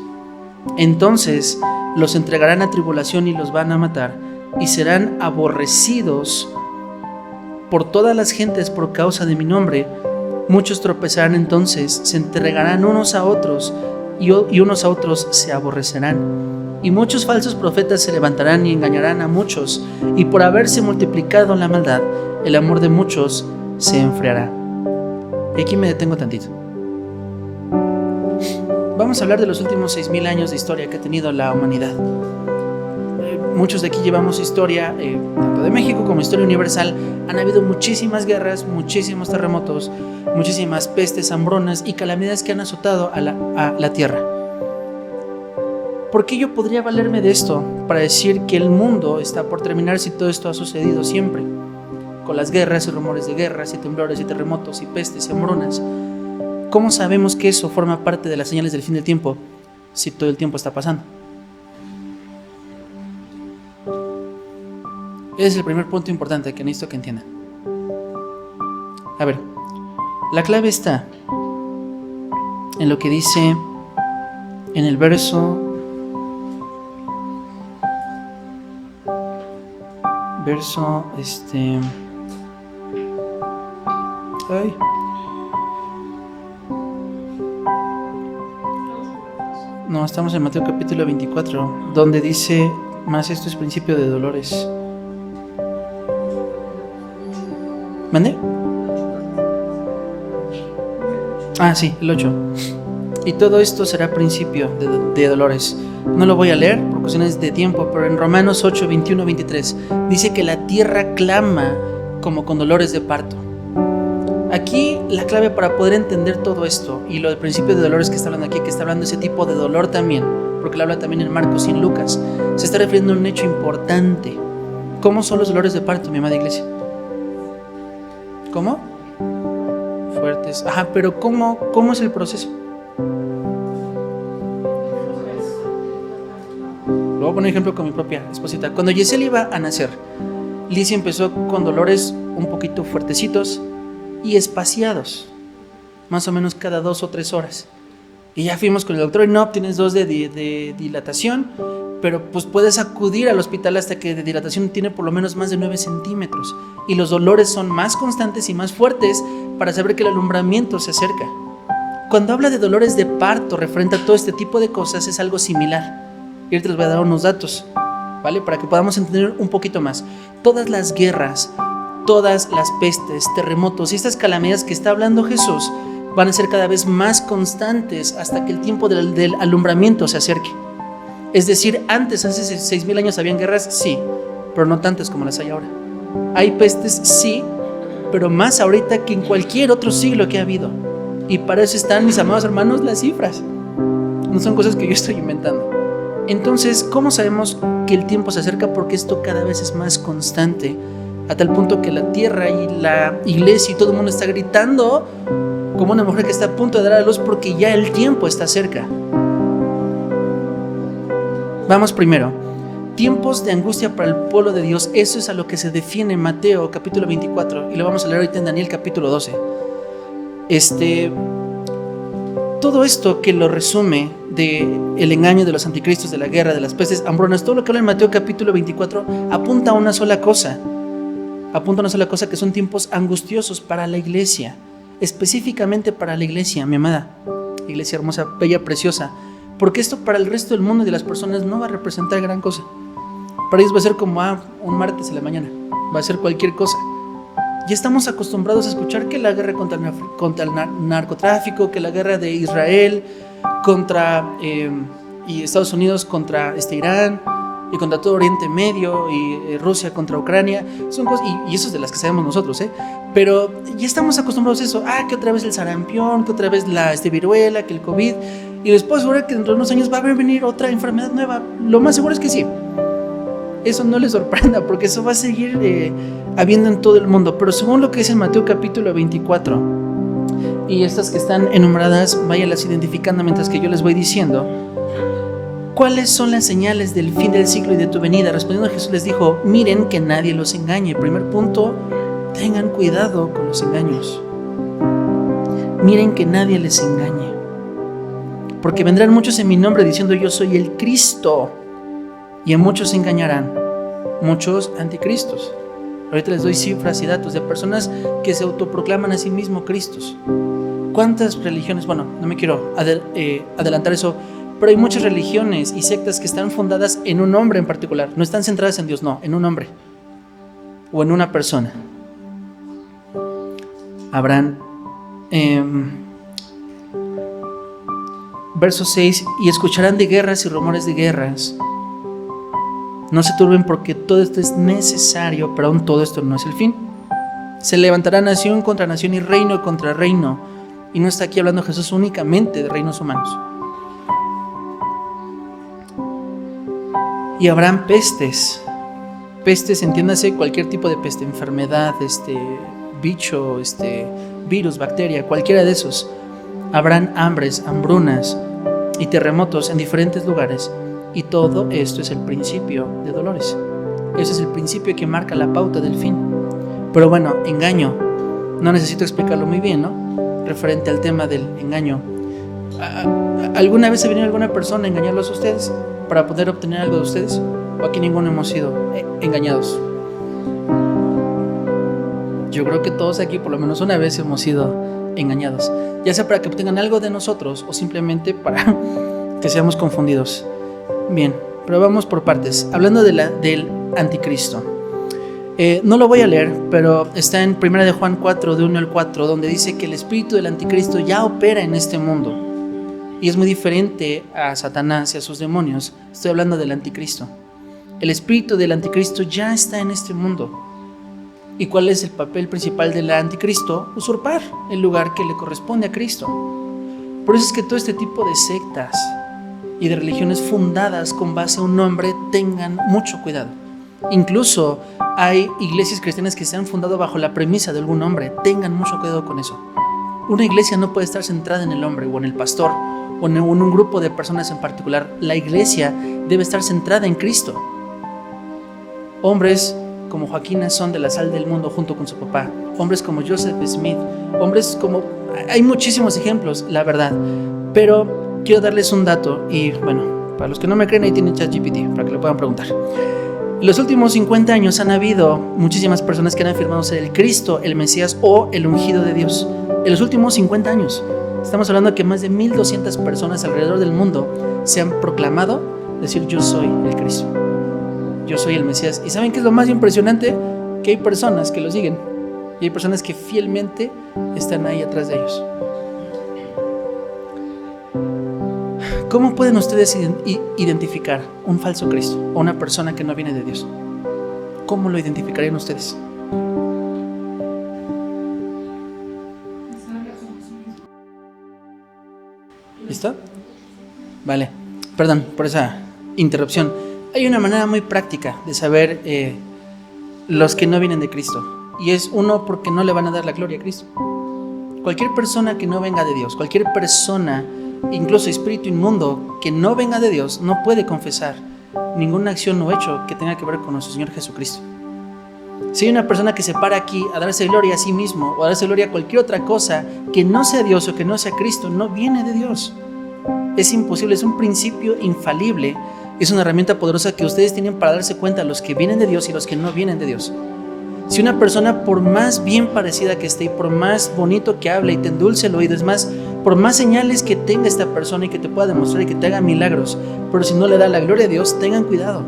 B: Entonces los entregarán a tribulación y los van a matar, y serán aborrecidos por todas las gentes por causa de mi nombre. Muchos tropezarán entonces, se entregarán unos a otros, y unos a otros se aborrecerán. Y muchos falsos profetas se levantarán y engañarán a muchos, y por haberse multiplicado la maldad, el amor de muchos se enfriará. Y aquí me detengo tantito. Vamos a hablar de los últimos 6,000 años de historia que ha tenido la humanidad. Muchos de aquí llevamos historia, tanto de México como historia universal. Han habido muchísimas guerras, muchísimos terremotos, muchísimas pestes, hambrunas y calamidades que han azotado a la tierra. ¿Por qué yo podría valerme de esto para decir que el mundo está por terminar si todo esto ha sucedido siempre? Con las guerras y rumores de guerras y temblores y terremotos y pestes y hambrunas. ¿Cómo sabemos que eso forma parte de las señales del fin del tiempo si todo el tiempo está pasando? Ese es el primer punto importante que necesito que entiendan. A ver, la clave está en lo que dice en el verso no, estamos en Mateo capítulo 24, donde dice, más esto es principio de dolores. ¿Mande? Sí, el 8. Y todo esto será principio de dolores. No lo voy a leer por cuestiones de tiempo, pero en Romanos 8, 21, 23 dice que la tierra clama como con dolores de parto. Aquí la clave para poder entender todo esto y lo del principio de dolores que está hablando aquí, que está hablando de ese tipo de dolor también, porque lo habla también en Marcos y en Lucas, se está refiriendo a un hecho importante. ¿Cómo son los dolores de parto, mi amada iglesia? ¿Cómo? Fuertes. Pero ¿cómo es el proceso? Lo voy a poner un ejemplo con mi propia esposita. Cuando Yesel iba a nacer, Lizzie empezó con dolores un poquito fuertecitos y espaciados, más o menos cada 2 o 3 horas. Y ya fuimos con el doctor y no, tienes 2 de dilatación, pero pues puedes acudir al hospital hasta que de dilatación tiene por lo menos más de 9 centímetros. Y los dolores son más constantes y más fuertes para saber que el alumbramiento se acerca. Cuando habla de dolores de parto referente a todo este tipo de cosas es algo similar. Y ahorita les voy a dar unos datos, ¿vale? Para que podamos entender un poquito más. Todas las guerras, todas las pestes, terremotos y estas calamidades que está hablando Jesús van a ser cada vez más constantes hasta que el tiempo del alumbramiento se acerque. Es decir, antes, hace 6,000 años habían guerras, sí, pero no tantas como las hay ahora. Hay pestes, sí, pero más ahorita que en cualquier otro siglo que ha habido. Y para eso están, mis amados hermanos, las cifras. No son cosas que yo estoy inventando. Entonces, ¿cómo sabemos que el tiempo se acerca? Porque esto cada vez es más constante, a tal punto que la tierra y la iglesia y todo el mundo está gritando como una mujer que está a punto de dar a luz porque ya el tiempo está cerca. Vamos primero. Tiempos de angustia para el pueblo de Dios. Eso es a lo que se define en Mateo capítulo 24. Y lo vamos a leer ahorita en Daniel capítulo 12. Todo esto que lo resume de el engaño de los anticristos, de la guerra, de las pestes, hambrunas, todo lo que habla en Mateo capítulo 24 apunta a una sola cosa. Apunta a una sola cosa, que son tiempos angustiosos para la iglesia. Específicamente para la iglesia, mi amada. Iglesia hermosa, bella, preciosa. Porque esto para el resto del mundo y de las personas no va a representar gran cosa. Para ellos va a ser como un martes en la mañana. Va a ser cualquier cosa. Ya estamos acostumbrados a escuchar que la guerra contra el narcotráfico, que la guerra de Israel contra y Estados Unidos contra Irán y contra todo Oriente Medio y Rusia contra Ucrania, son cosas, y eso es de las que sabemos nosotros, pero ya estamos acostumbrados a eso. Que otra vez el sarampión, que otra vez la viruela, que el COVID, y les puedo asegurar que dentro de unos años va a venir otra enfermedad nueva. Lo más seguro es que sí. Eso no les sorprenda, porque eso va a seguir habiendo en todo el mundo. Pero según lo que dice en Mateo capítulo 24, y estas que están enumeradas, váyanlas identificando mientras que yo les voy diciendo, ¿cuáles son las señales del fin del siglo y de tu venida? Respondiendo, Jesús les dijo: miren que nadie los engañe. Primer punto, tengan cuidado con los engaños. Miren que nadie les engañe, porque vendrán muchos en mi nombre diciendo: yo soy el Cristo, y a muchos se engañarán, muchos anticristos. Ahorita les doy cifras y datos de personas que se autoproclaman a sí mismos Cristos. ¿Cuántas religiones? Bueno, no me quiero adelantar eso, pero hay muchas religiones y sectas que están fundadas en un hombre en particular. No están centradas en Dios, no, en un hombre o en una persona. Habrán verso 6: y escucharán de guerras y rumores de guerras. No se turben, porque todo esto es necesario, pero aún todo esto no es el fin. Se levantará nación contra nación y reino contra reino. Y no está aquí hablando Jesús únicamente de reinos humanos. Y habrán pestes. Pestes, entiéndase, cualquier tipo de peste, enfermedad, bicho, virus, bacteria, cualquiera de esos. Habrán hambres, hambrunas y terremotos en diferentes lugares. Y todo esto es el principio de dolores. Ese es el principio que marca la pauta del fin. Pero bueno, engaño. No necesito explicarlo muy bien, ¿no? Referente al tema del engaño. ¿Alguna vez ha venido alguna persona a engañarlos a ustedes para poder obtener algo de ustedes? ¿O aquí ninguno hemos sido engañados? Yo creo que todos aquí por lo menos una vez hemos sido engañados. Ya sea para que obtengan algo de nosotros o simplemente para que seamos confundidos. Bien, pero vamos por partes. Hablando del anticristo. No lo voy a leer, pero está en 1 de Juan 4, de 1 al 4, donde dice que el espíritu del anticristo ya opera en este mundo. Y es muy diferente a Satanás y a sus demonios. Estoy hablando del anticristo. El espíritu del anticristo ya está en este mundo. ¿Y cuál es el papel principal del anticristo? Usurpar el lugar que le corresponde a Cristo. Por eso es que todo este tipo de sectas y de religiones fundadas con base a un nombre, tengan mucho cuidado. Incluso hay iglesias cristianas que se han fundado bajo la premisa de algún hombre. Tengan mucho cuidado con eso. Una iglesia no puede estar centrada en el hombre o en el pastor o en un grupo de personas en particular. La iglesia debe estar centrada en Cristo. Hombres como Joaquín son de la sal del mundo junto con su papá. Hombres como Joseph Smith. Hombres como... Hay muchísimos ejemplos, la verdad. Pero quiero darles un dato y, bueno, para los que no me creen, ahí tienen ChatGPT para que lo puedan preguntar. En los últimos 50 años han habido muchísimas personas que han afirmado ser el Cristo, el Mesías o el ungido de Dios. En los últimos 50 años. Estamos hablando de que más de 1,200 personas alrededor del mundo se han proclamado decir: yo soy el Cristo, yo soy el Mesías. ¿Y saben qué es lo más impresionante? Que hay personas que lo siguen y hay personas que fielmente están ahí atrás de ellos. ¿Cómo pueden ustedes identificar un falso Cristo o una persona que no viene de Dios? ¿Cómo lo identificarían ustedes? ¿Listo? Vale, perdón por esa interrupción. Hay una manera muy práctica de saber los que no vienen de Cristo. Y es uno, porque no le van a dar la gloria a Cristo. Cualquier persona que no venga de Dios, cualquier persona, incluso espíritu inmundo, que no venga de Dios, no puede confesar ninguna acción o hecho que tenga que ver con nuestro Señor Jesucristo. Si hay una persona que se para aquí a darse gloria a sí mismo o a darse gloria a cualquier otra cosa que no sea Dios o que no sea Cristo, no viene de Dios. Es imposible, es un principio infalible, es una herramienta poderosa que ustedes tienen para darse cuenta los que vienen de Dios y los que no vienen de Dios. Si una persona, por más bien parecida que esté y por más bonito que hable y te endulce el oído, es más, por más señales que tenga esta persona y que te pueda demostrar y que te haga milagros, pero si no le da la gloria a Dios, tengan cuidado,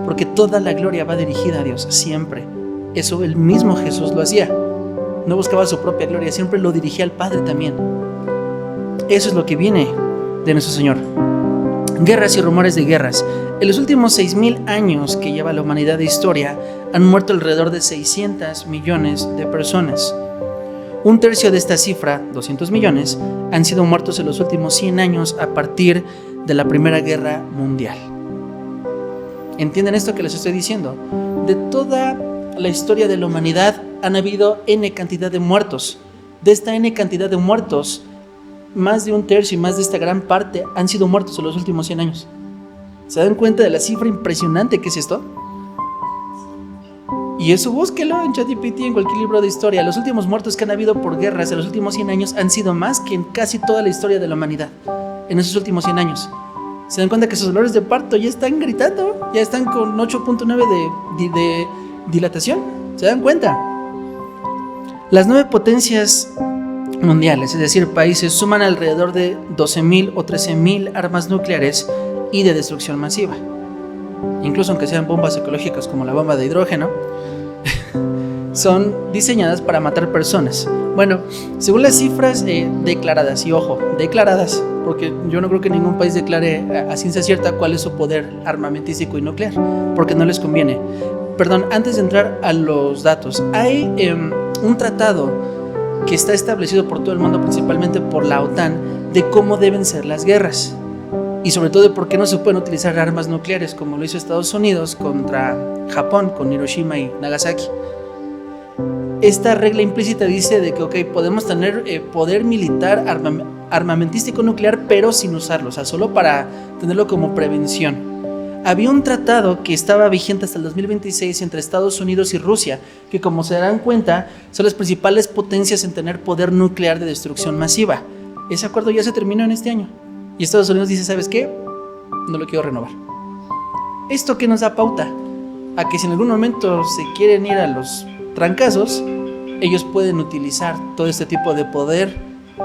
B: porque toda la gloria va dirigida a Dios, siempre. Eso el mismo Jesús lo hacía. No buscaba su propia gloria, siempre lo dirigía al Padre también. Eso es lo que viene de nuestro Señor. Guerras y rumores de guerras. En los últimos 6,000 años que lleva la humanidad de historia, han muerto alrededor de 600 millones de personas. Un tercio de esta cifra, 200 millones, han sido muertos en los últimos 100 años a partir de la Primera Guerra Mundial. ¿Entienden esto que les estoy diciendo? De toda la historia de la humanidad han habido N cantidad de muertos. De esta N cantidad de muertos, más de un tercio y más de esta gran parte han sido muertos en los últimos 100 años. ¿Se dan cuenta de la cifra impresionante que es esto? Y eso búsquelo en ChatGPT, en cualquier libro de historia. Los últimos muertos que han habido por guerras en los últimos 100 años han sido más que en casi toda la historia de la humanidad en esos últimos 100 años. ¿Se dan cuenta que sus dolores de parto ya están gritando? Ya están con 8.9 de dilatación. ¿Se dan cuenta? Las 9 potencias mundiales, es decir, países, suman alrededor de 12,000 o 13,000 armas nucleares y de destrucción masiva. Incluso aunque sean bombas ecológicas como la bomba de hidrógeno, son diseñadas para matar personas. Bueno, según las cifras declaradas, y ojo, declaradas, porque yo no creo que ningún país declare a ciencia cierta cuál es su poder armamentístico y nuclear, porque no les conviene. Perdón, antes de entrar a los datos, hay un tratado que está establecido por todo el mundo, principalmente por la OTAN, de cómo deben ser las guerras. Y sobre todo de por qué no se pueden utilizar armas nucleares, como lo hizo Estados Unidos contra Japón, con Hiroshima y Nagasaki. Esta regla implícita dice de que, podemos tener poder militar armamentístico nuclear, pero sin usarlo, o sea, solo para tenerlo como prevención. Había un tratado que estaba vigente hasta el 2026 entre Estados Unidos y Rusia, que como se darán cuenta, son las principales potencias en tener poder nuclear de destrucción masiva. Ese acuerdo ya se terminó en este año. Y Estados Unidos dice, ¿sabes qué? No lo quiero renovar. ¿Esto qué nos da pauta? A que si en algún momento se quieren ir a los trancazos, ellos pueden utilizar todo este tipo de poder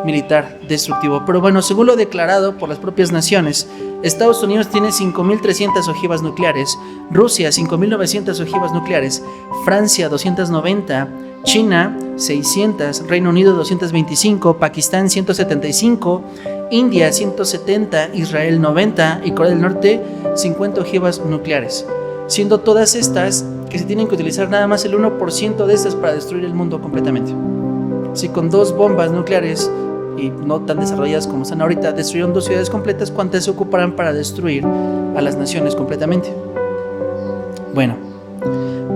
B: militar destructivo. Pero bueno, según lo declarado por las propias naciones, Estados Unidos tiene 5,300 ojivas nucleares, Rusia 5,900 ojivas nucleares, Francia 290, China 600, Reino Unido 225, Pakistán 175, India 170, Israel 90 y Corea del Norte 50 ojivas nucleares, siendo todas estas que se tienen que utilizar nada más el 1% de estas para destruir el mundo completamente. Si con 2 bombas nucleares y no tan desarrolladas como están ahorita destruyeron 2 ciudades completas, ¿cuántas se ocuparán para destruir a las naciones completamente? Bueno,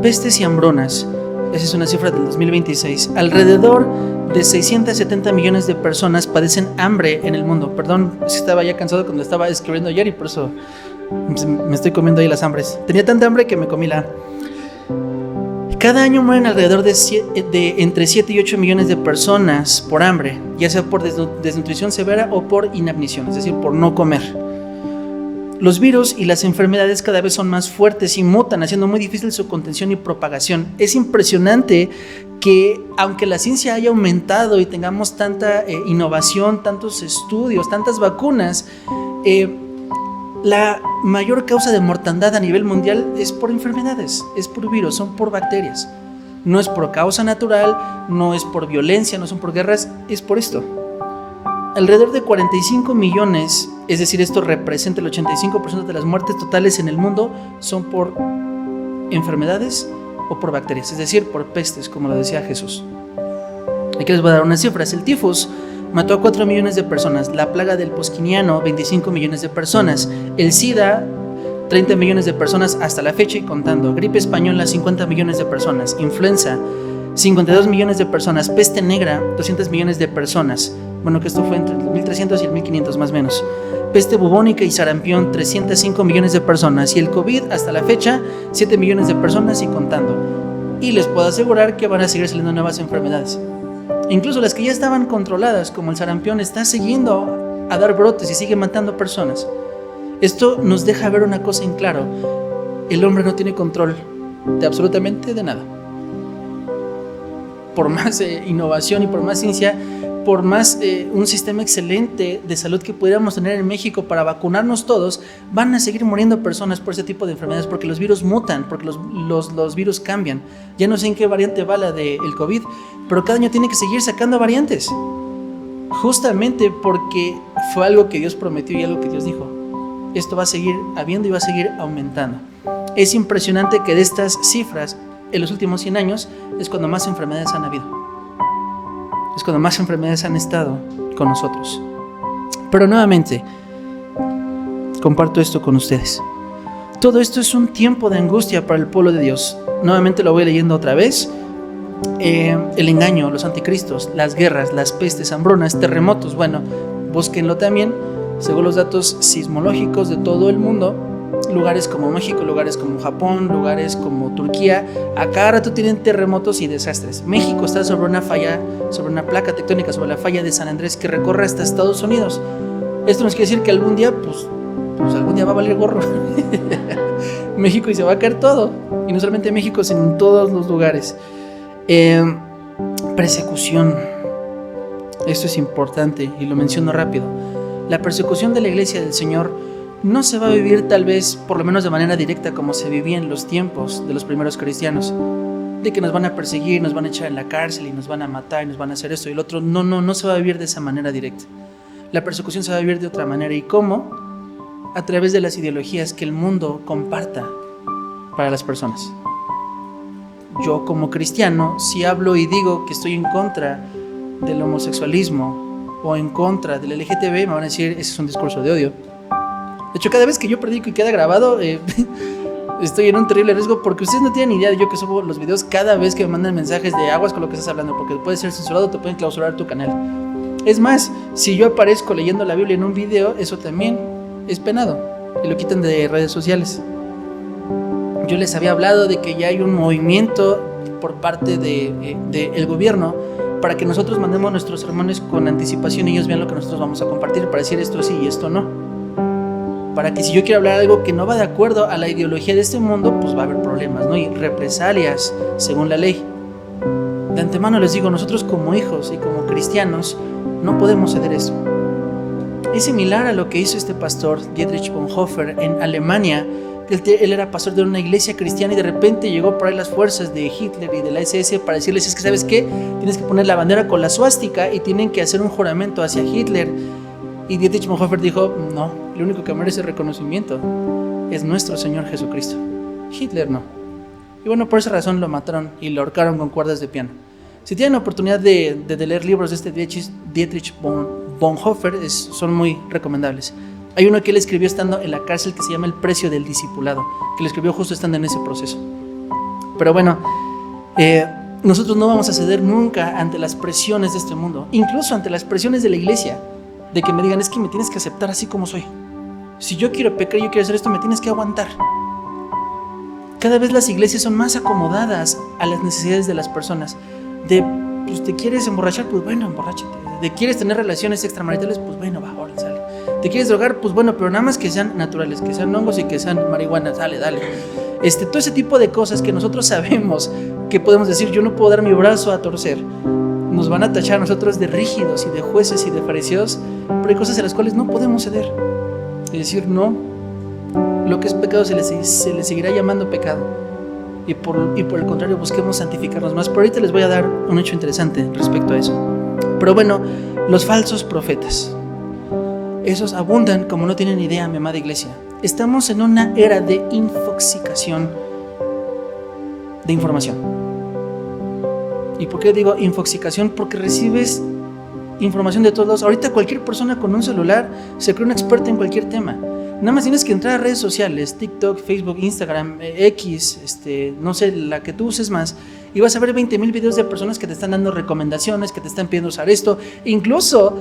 B: pestes y hambrunas. Esa es una cifra del 2026. Alrededor de 670 millones de personas padecen hambre en el mundo. Perdón, es que estaba ya cansado cuando estaba escribiendo ayer y por eso me estoy comiendo ahí las hambres. Tenía tanta hambre que me comí la... Cada año mueren alrededor de entre 7 y 8 millones de personas por hambre, ya sea por desnutrición severa o por inapnición, es decir, por no comer. Los virus y las enfermedades cada vez son más fuertes y mutan, haciendo muy difícil su contención y propagación. Es impresionante que, aunque la ciencia haya aumentado y tengamos tanta innovación, tantos estudios, tantas vacunas, la mayor causa de mortandad a nivel mundial es por enfermedades, es por virus, son por bacterias. No es por causa natural, no es por violencia, no son por guerras, es por esto. Alrededor de 45 millones, es decir, esto representa el 85% de las muertes totales en el mundo, son por enfermedades o por bacterias, es decir, por pestes, como lo decía Jesús. Aquí les voy a dar unas cifras. El tifus mató a 4 millones de personas, la plaga del posquiniano 25 millones de personas, el SIDA 30 millones de personas hasta la fecha y contando, gripe española 50 millones de personas, influenza 52 millones de personas, peste negra 200 millones de personas, bueno que esto fue entre el 1300 y el 1500 más o menos, peste bubónica y sarampión, 305 millones de personas, y el COVID hasta la fecha, 7 millones de personas y contando. Y les puedo asegurar que van a seguir saliendo nuevas enfermedades. Incluso las que ya estaban controladas, como el sarampión, está siguiendo a dar brotes y sigue matando personas. Esto nos deja ver una cosa en claro: el hombre no tiene control de absolutamente de nada. Por más innovación y por más ciencia, por más un sistema excelente de salud que pudiéramos tener en México para vacunarnos todos, van a seguir muriendo personas por ese tipo de enfermedades, porque los virus mutan, porque los virus cambian. Ya no sé en qué variante va la del COVID, pero cada año tiene que seguir sacando variantes, justamente porque fue algo que Dios prometió y algo que Dios dijo. Esto va a seguir habiendo y va a seguir aumentando. Es impresionante que de estas cifras, en los últimos 100 años, es cuando más enfermedades han habido. Es cuando más enfermedades han estado con nosotros. Pero nuevamente, comparto esto con ustedes. Todo esto es un tiempo de angustia para el pueblo de Dios. Nuevamente lo voy leyendo otra vez. El engaño, los anticristos, las guerras, las pestes, hambrunas, terremotos. Bueno, búsquenlo también. Según los datos sismológicos de todo el mundo, lugares como México, lugares como Japón, lugares como Turquía, a cada rato tienen terremotos y desastres. México está sobre una falla, sobre una placa tectónica, sobre la falla de San Andrés, que recorre hasta Estados Unidos. Esto nos quiere decir que algún día, pues algún día va a valer gorro México, y se va a caer todo. Y no solamente México, sino en todos los lugares. Persecución. Esto es importante y lo menciono rápido. La persecución de la iglesia del Señor no se va a vivir tal vez, por lo menos de manera directa, como se vivía en los tiempos de los primeros cristianos, de que nos van a perseguir, nos van a echar en la cárcel y nos van a matar y nos van a hacer esto y lo otro. No se va a vivir de esa manera directa. La persecución se va a vivir de otra manera. ¿Y cómo? A través de las ideologías que el mundo comparta para las personas. Yo, como cristiano, si hablo y digo que estoy en contra del homosexualismo o en contra del LGTB, me van a decir: ese es un discurso de odio. De hecho, cada vez que yo predico y queda grabado, estoy en un terrible riesgo, porque ustedes no tienen idea de yo que subo los videos cada vez que me mandan mensajes de aguas con lo que estás hablando, porque puede ser censurado, te pueden clausurar tu canal. Es más, si yo aparezco leyendo la Biblia en un video, eso también es penado y lo quitan de redes sociales. Yo les había hablado de que ya hay un movimiento por parte del gobierno para que nosotros mandemos nuestros sermones con anticipación y ellos vean lo que nosotros vamos a compartir, para decir esto sí y esto no. Para que si yo quiero hablar algo que no va de acuerdo a la ideología de este mundo, pues va a haber problemas, ¿no? Y represalias según la ley. De antemano les digo, nosotros como hijos y como cristianos no podemos ceder eso. Es similar a lo que hizo este pastor Dietrich Bonhoeffer en Alemania. Él era pastor de una iglesia cristiana y de repente llegó por ahí las fuerzas de Hitler y de la SS para decirles: es que ¿sabes qué? Tienes que poner la bandera con la suástica y tienen que hacer un juramento hacia Hitler. Y Dietrich Bonhoeffer dijo: no, lo único que merece reconocimiento es nuestro Señor Jesucristo, Hitler no. Y bueno, por esa razón lo mataron y lo ahorcaron con cuerdas de piano. Si tienen la oportunidad de leer libros de este Dietrich Bonhoeffer, son muy recomendables. Hay uno que él escribió estando en la cárcel que se llama El precio del discipulado, que lo escribió justo estando en ese proceso. Pero bueno, nosotros no vamos a ceder nunca ante las presiones de este mundo, incluso ante las presiones de la iglesia, de que me digan: es que me tienes que aceptar así como soy. Si yo quiero pecar y yo quiero hacer esto, me tienes que aguantar. Cada vez las iglesias son más acomodadas a las necesidades de las personas. Pues te quieres emborrachar, pues bueno, emborráchate. Te quieres tener relaciones extramaritales, pues bueno, va, ahora sale. Te quieres drogar, pues bueno, pero nada más que sean naturales, que sean hongos y que sean marihuana, dale. Todo ese tipo de cosas que nosotros sabemos que podemos decir: yo no puedo dar mi brazo a torcer. Nos van a tachar a nosotros de rígidos y de jueces y de fariseos, pero hay cosas a las cuales no podemos ceder. Es decir, no, lo que es pecado se le seguirá llamando pecado. Y por el contrario, busquemos santificarnos más. Pero ahorita les voy a dar un hecho interesante respecto a eso. Pero bueno, los falsos profetas, esos abundan como no tienen idea, mi amada iglesia. Estamos en una era de infoxicación de información. ¿Y por qué digo infoxicación? Porque recibes información de todos lados. Ahorita cualquier persona con un celular se cree una experta en cualquier tema. Nada más tienes que entrar a redes sociales, TikTok, Facebook, Instagram, X, no sé, la que tú uses más, y vas a ver 20,000 videos de personas que te están dando recomendaciones, que te están pidiendo usar esto. Incluso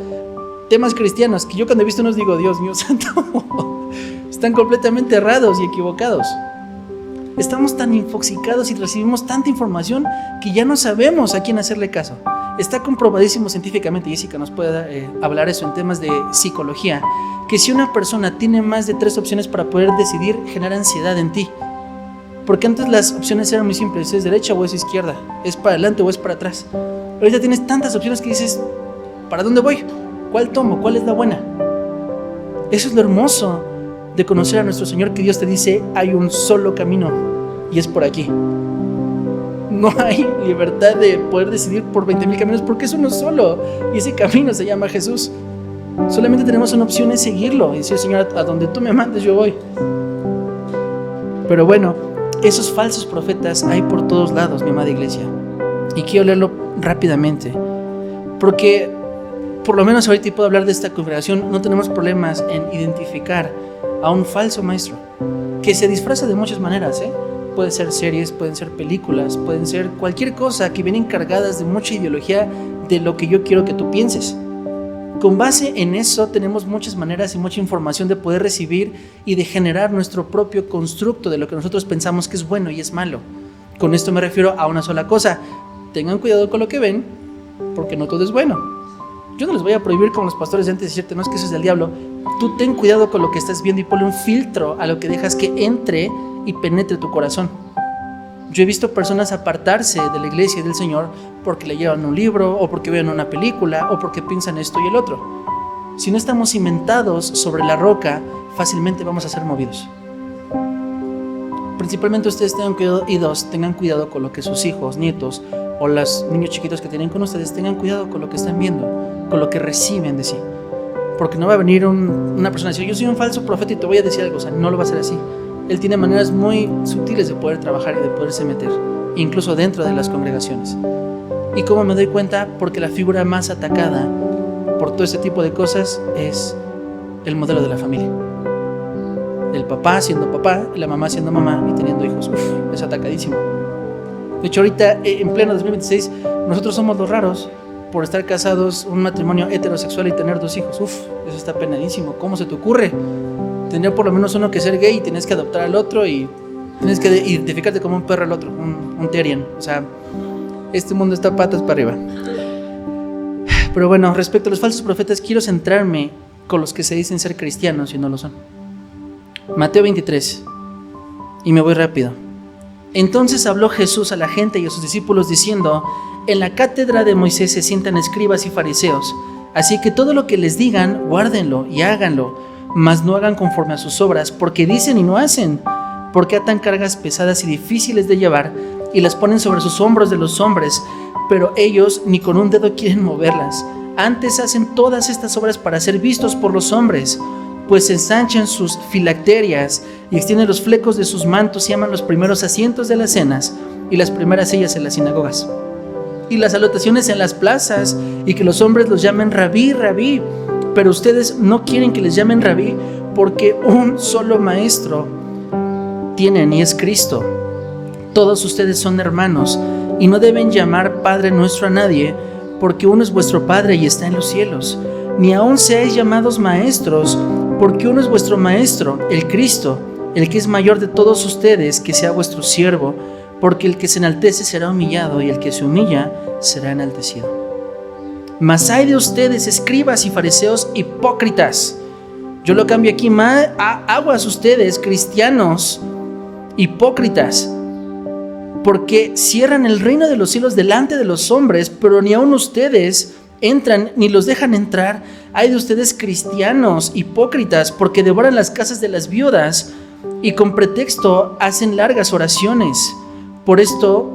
B: temas cristianos, que yo cuando he visto unos digo, Dios mío santo, están completamente errados y equivocados. Estamos tan infoxicados y recibimos tanta información que ya no sabemos a quién hacerle caso. Está comprobadísimo científicamente, Jessica nos puede hablar eso en temas de psicología, que si una persona tiene más de 3 opciones para poder decidir, genera ansiedad en ti. Porque antes las opciones eran muy simples, es derecha o es izquierda, es para adelante o es para atrás. Ahorita tienes tantas opciones que dices, ¿para dónde voy? ¿Cuál tomo? ¿Cuál es la buena? Eso es lo hermoso de conocer a nuestro Señor, que Dios te dice, hay un solo camino y es por aquí. No hay libertad de poder decidir por 20,000 caminos, porque es uno solo y ese camino se llama Jesús. Solamente tenemos una opción, es seguirlo y decir, Señor, a donde tú me mandes yo voy. Pero bueno, esos falsos profetas hay por todos lados, mi amada iglesia, y quiero leerlo rápidamente porque por lo menos ahorita puedo hablar de esta congregación, no tenemos problemas en identificar a un falso maestro que se disfraza de muchas maneras, Puede ser series, pueden ser películas, pueden ser cualquier cosa que vienen cargadas de mucha ideología de lo que yo quiero que tú pienses. Con base en eso tenemos muchas maneras y mucha información de poder recibir y de generar nuestro propio constructo de lo que nosotros pensamos que es bueno y es malo. Con esto me refiero a una sola cosa: tengan cuidado con lo que ven, porque no todo es bueno. Yo no les voy a prohibir como los pastores de antes decirte, no, es que eso es del diablo. Tú ten cuidado con lo que estás viendo y ponle un filtro a lo que dejas que entre y penetre tu corazón. Yo he visto personas apartarse de la iglesia y del Señor porque le llevan un libro, o porque ven una película, o porque piensan esto y el otro. Si no estamos cimentados sobre la roca, fácilmente vamos a ser movidos. Principalmente ustedes tengan cuidado, y tengan cuidado con lo que sus hijos, nietos o los niños chiquitos que tienen con ustedes, tengan cuidado con lo que están viendo, con lo que reciben de sí. Porque no va a venir una persona a decir, yo soy un falso profeta y te voy a decir algo. O sea, no lo va a hacer así. Él tiene maneras muy sutiles de poder trabajar y de poderse meter, incluso dentro de las congregaciones. ¿Y cómo me doy cuenta? Porque la figura más atacada por todo este tipo de cosas es el modelo de la familia. El papá siendo papá, la mamá siendo mamá y teniendo hijos. Es atacadísimo. De hecho, ahorita, en pleno 2026, nosotros somos los raros por estar casados, un matrimonio heterosexual y tener 2 hijos. Eso está penadísimo. ¿Cómo se te ocurre? Tendría por lo menos uno que ser gay y tienes que adoptar al otro y tienes que identificarte como un perro al otro, un terrier. O sea, este mundo está patas para arriba. Pero bueno, respecto a los falsos profetas, quiero centrarme con los que se dicen ser cristianos y no lo son. Mateo 23, y me voy rápido. Entonces habló Jesús a la gente y a sus discípulos diciendo, en la cátedra de Moisés se sientan escribas y fariseos, así que todo lo que les digan, guárdenlo y háganlo, mas no hagan conforme a sus obras, porque dicen y no hacen, porque atan cargas pesadas y difíciles de llevar y las ponen sobre sus hombros de los hombres, pero ellos ni con un dedo quieren moverlas. Antes hacen todas estas obras para ser vistos por los hombres, pues ensanchan sus filacterias y extienden los flecos de sus mantos y aman los primeros asientos de las cenas y las primeras sillas en las sinagogas y las salutaciones en las plazas, y que los hombres los llamen rabí, rabí. Pero ustedes no quieren que les llamen rabí, porque un solo maestro tienen y es Cristo. Todos ustedes son hermanos y no deben llamar Padre nuestro a nadie, porque uno es vuestro Padre y está en los cielos. Ni aun seáis llamados maestros, porque uno es vuestro Maestro, el Cristo, el que es mayor de todos ustedes, que sea vuestro siervo, porque el que se enaltece será humillado y el que se humilla será enaltecido. Mas hay de ustedes, escribas y fariseos hipócritas. Yo lo cambio aquí, aguas ustedes, cristianos hipócritas, porque cierran el reino de los cielos delante de los hombres, pero ni aun ustedes entran ni los dejan entrar. Hay de ustedes, cristianos hipócritas, porque devoran las casas de las viudas y con pretexto hacen largas oraciones. Por esto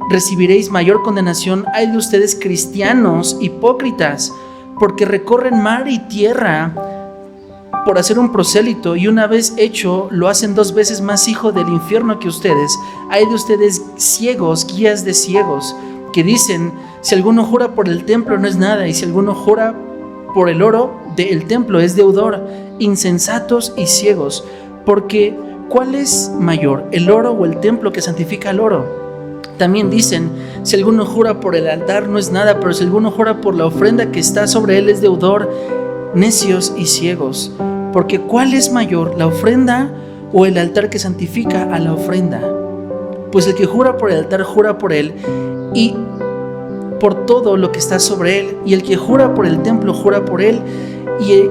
B: recibiréis mayor condenación. Hay de ustedes, cristianos hipócritas, porque recorren mar y tierra por hacer un prosélito, y una vez hecho lo hacen 2 veces más hijo del infierno que ustedes. Hay de ustedes, ciegos, guías de ciegos, que dicen, si alguno jura por el templo no es nada, y si alguno jura por el oro del templo es deudor. Insensatos y ciegos, porque ¿cuál es mayor, el oro o el templo que santifica el oro? También dicen, si alguno jura por el altar no es nada, pero si alguno jura por la ofrenda que está sobre él es deudor. necios y ciegos, porque ¿cuál es mayor, la ofrenda o el altar que santifica a la ofrenda? Pues el que jura por el altar jura por él y por todo lo que está sobre él, y el que jura por el templo jura por él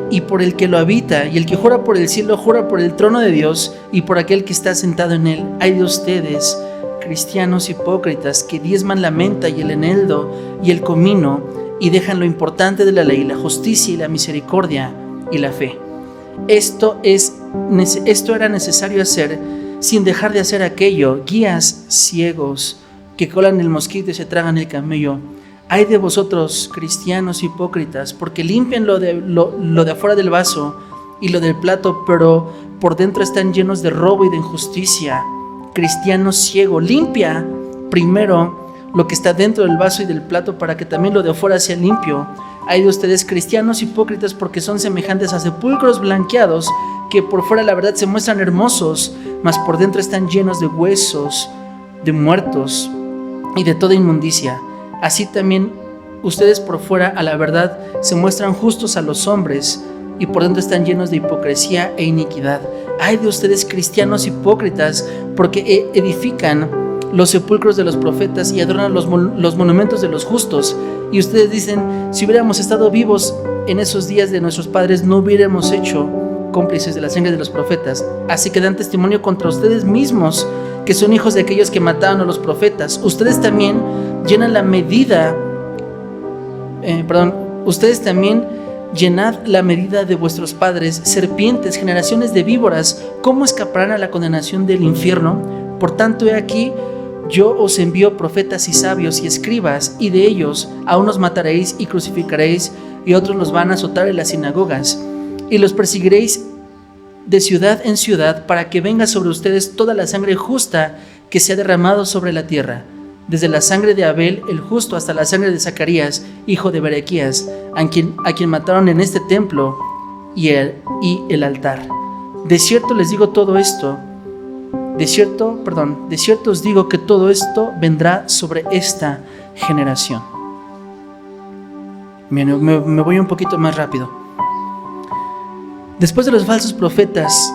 B: y por el que lo habita, y el que jura por el cielo jura por el trono de Dios y por aquel que está sentado en él. Ay de ustedes, cristianos hipócritas, que diezman la menta y el eneldo y el comino, y dejan lo importante de la ley, la justicia y la misericordia y la fe. Esto era necesario hacer sin dejar de hacer aquello. Guías ciegos que colan el mosquito y se tragan el camello. Ay de vosotros, cristianos hipócritas, porque limpian lo de afuera del vaso y lo del plato, pero por dentro están llenos de robo y de injusticia. Cristiano ciego, limpia primero lo que está dentro del vaso y del plato para que también lo de afuera sea limpio. Ay de ustedes, cristianos hipócritas, porque son semejantes a sepulcros blanqueados, que por fuera la verdad se muestran hermosos, mas por dentro están llenos de huesos, de muertos y de toda inmundicia. Así también ustedes por fuera a la verdad se muestran justos a los hombres, y por dentro están llenos de hipocresía e iniquidad. Ay de ustedes, cristianos hipócritas, porque edifican los sepulcros de los profetas y adornan los monumentos de los justos. Y ustedes dicen, si hubiéramos estado vivos en esos días de nuestros padres, no hubiéramos hecho cómplices de la sangre de los profetas. Así que dan testimonio contra ustedes mismos, que son hijos de aquellos que mataron a los profetas. Ustedes también llenan la medida, ustedes también llenad la medida de vuestros padres, serpientes, generaciones de víboras, ¿cómo escaparán a la condenación del infierno? Por tanto, he aquí, yo os envío profetas y sabios y escribas, y de ellos a unos mataréis y crucificaréis, y otros los van a azotar en las sinagogas, y los perseguiréis de ciudad en ciudad, para que venga sobre ustedes toda la sangre justa que se ha derramado sobre la tierra, desde la sangre de Abel el justo hasta la sangre de Zacarías, hijo de Berequías, a quien mataron en este templo y el altar. De cierto les digo todo esto, de cierto os digo que todo esto vendrá sobre esta generación. Bien, me voy un poquito más rápido. Después de los falsos profetas,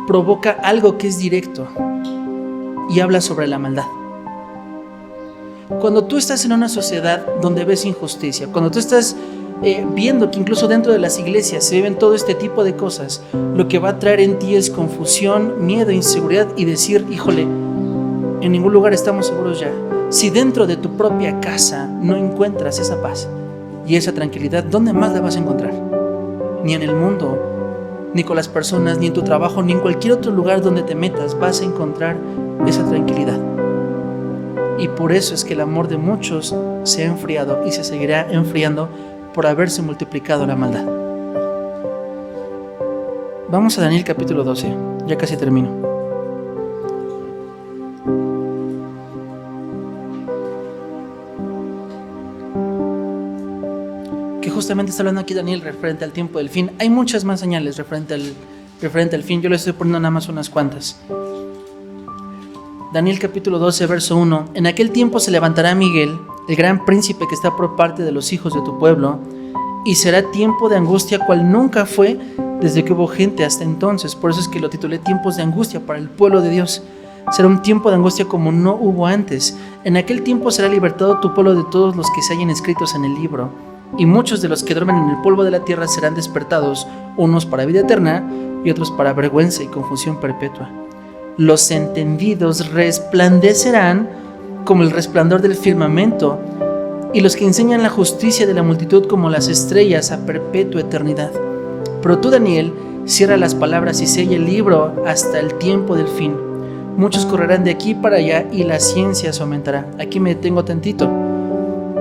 B: provoca algo que es directo y habla sobre la maldad. Cuando tú estás en una sociedad donde ves injusticia, cuando tú estás viendo que incluso dentro de las iglesias se viven todo este tipo de cosas, lo que va a traer en ti es confusión, miedo, inseguridad y decir, híjole, en ningún lugar estamos seguros ya. Si dentro de tu propia casa no encuentras esa paz y esa tranquilidad, ¿dónde más la vas a encontrar? Ni en el mundo, ni con las personas, ni en tu trabajo, ni en cualquier otro lugar donde te metas vas a encontrar esa tranquilidad. Y por eso es que el amor de muchos se ha enfriado y se seguirá enfriando por haberse multiplicado la maldad. Vamos a Daniel capítulo 12, ya casi termino. Que justamente está hablando aquí Daniel referente al tiempo del fin. Hay muchas más señales referente al fin, yo le estoy poniendo nada más unas cuantas. Daniel capítulo 12, verso 1. En aquel tiempo se levantará Miguel, el gran príncipe que está por parte de los hijos de tu pueblo, y será tiempo de angustia cual nunca fue desde que hubo gente hasta entonces. Por eso es que lo titulé tiempos de angustia para el pueblo de Dios. Será un tiempo de angustia como no hubo antes. En aquel tiempo será libertado tu pueblo de todos los que se hallen escritos en el libro, y muchos de los que duermen en el polvo de la tierra serán despertados, unos para vida eterna y otros para vergüenza y confusión perpetua. Los entendidos resplandecerán como el resplandor del firmamento, y los que enseñan la justicia de la multitud como las estrellas a perpetua eternidad. Pero tú, Daniel, cierra las palabras y sella el libro hasta el tiempo del fin. Muchos correrán de aquí para allá y la ciencia se aumentará. Aquí me detengo tantito.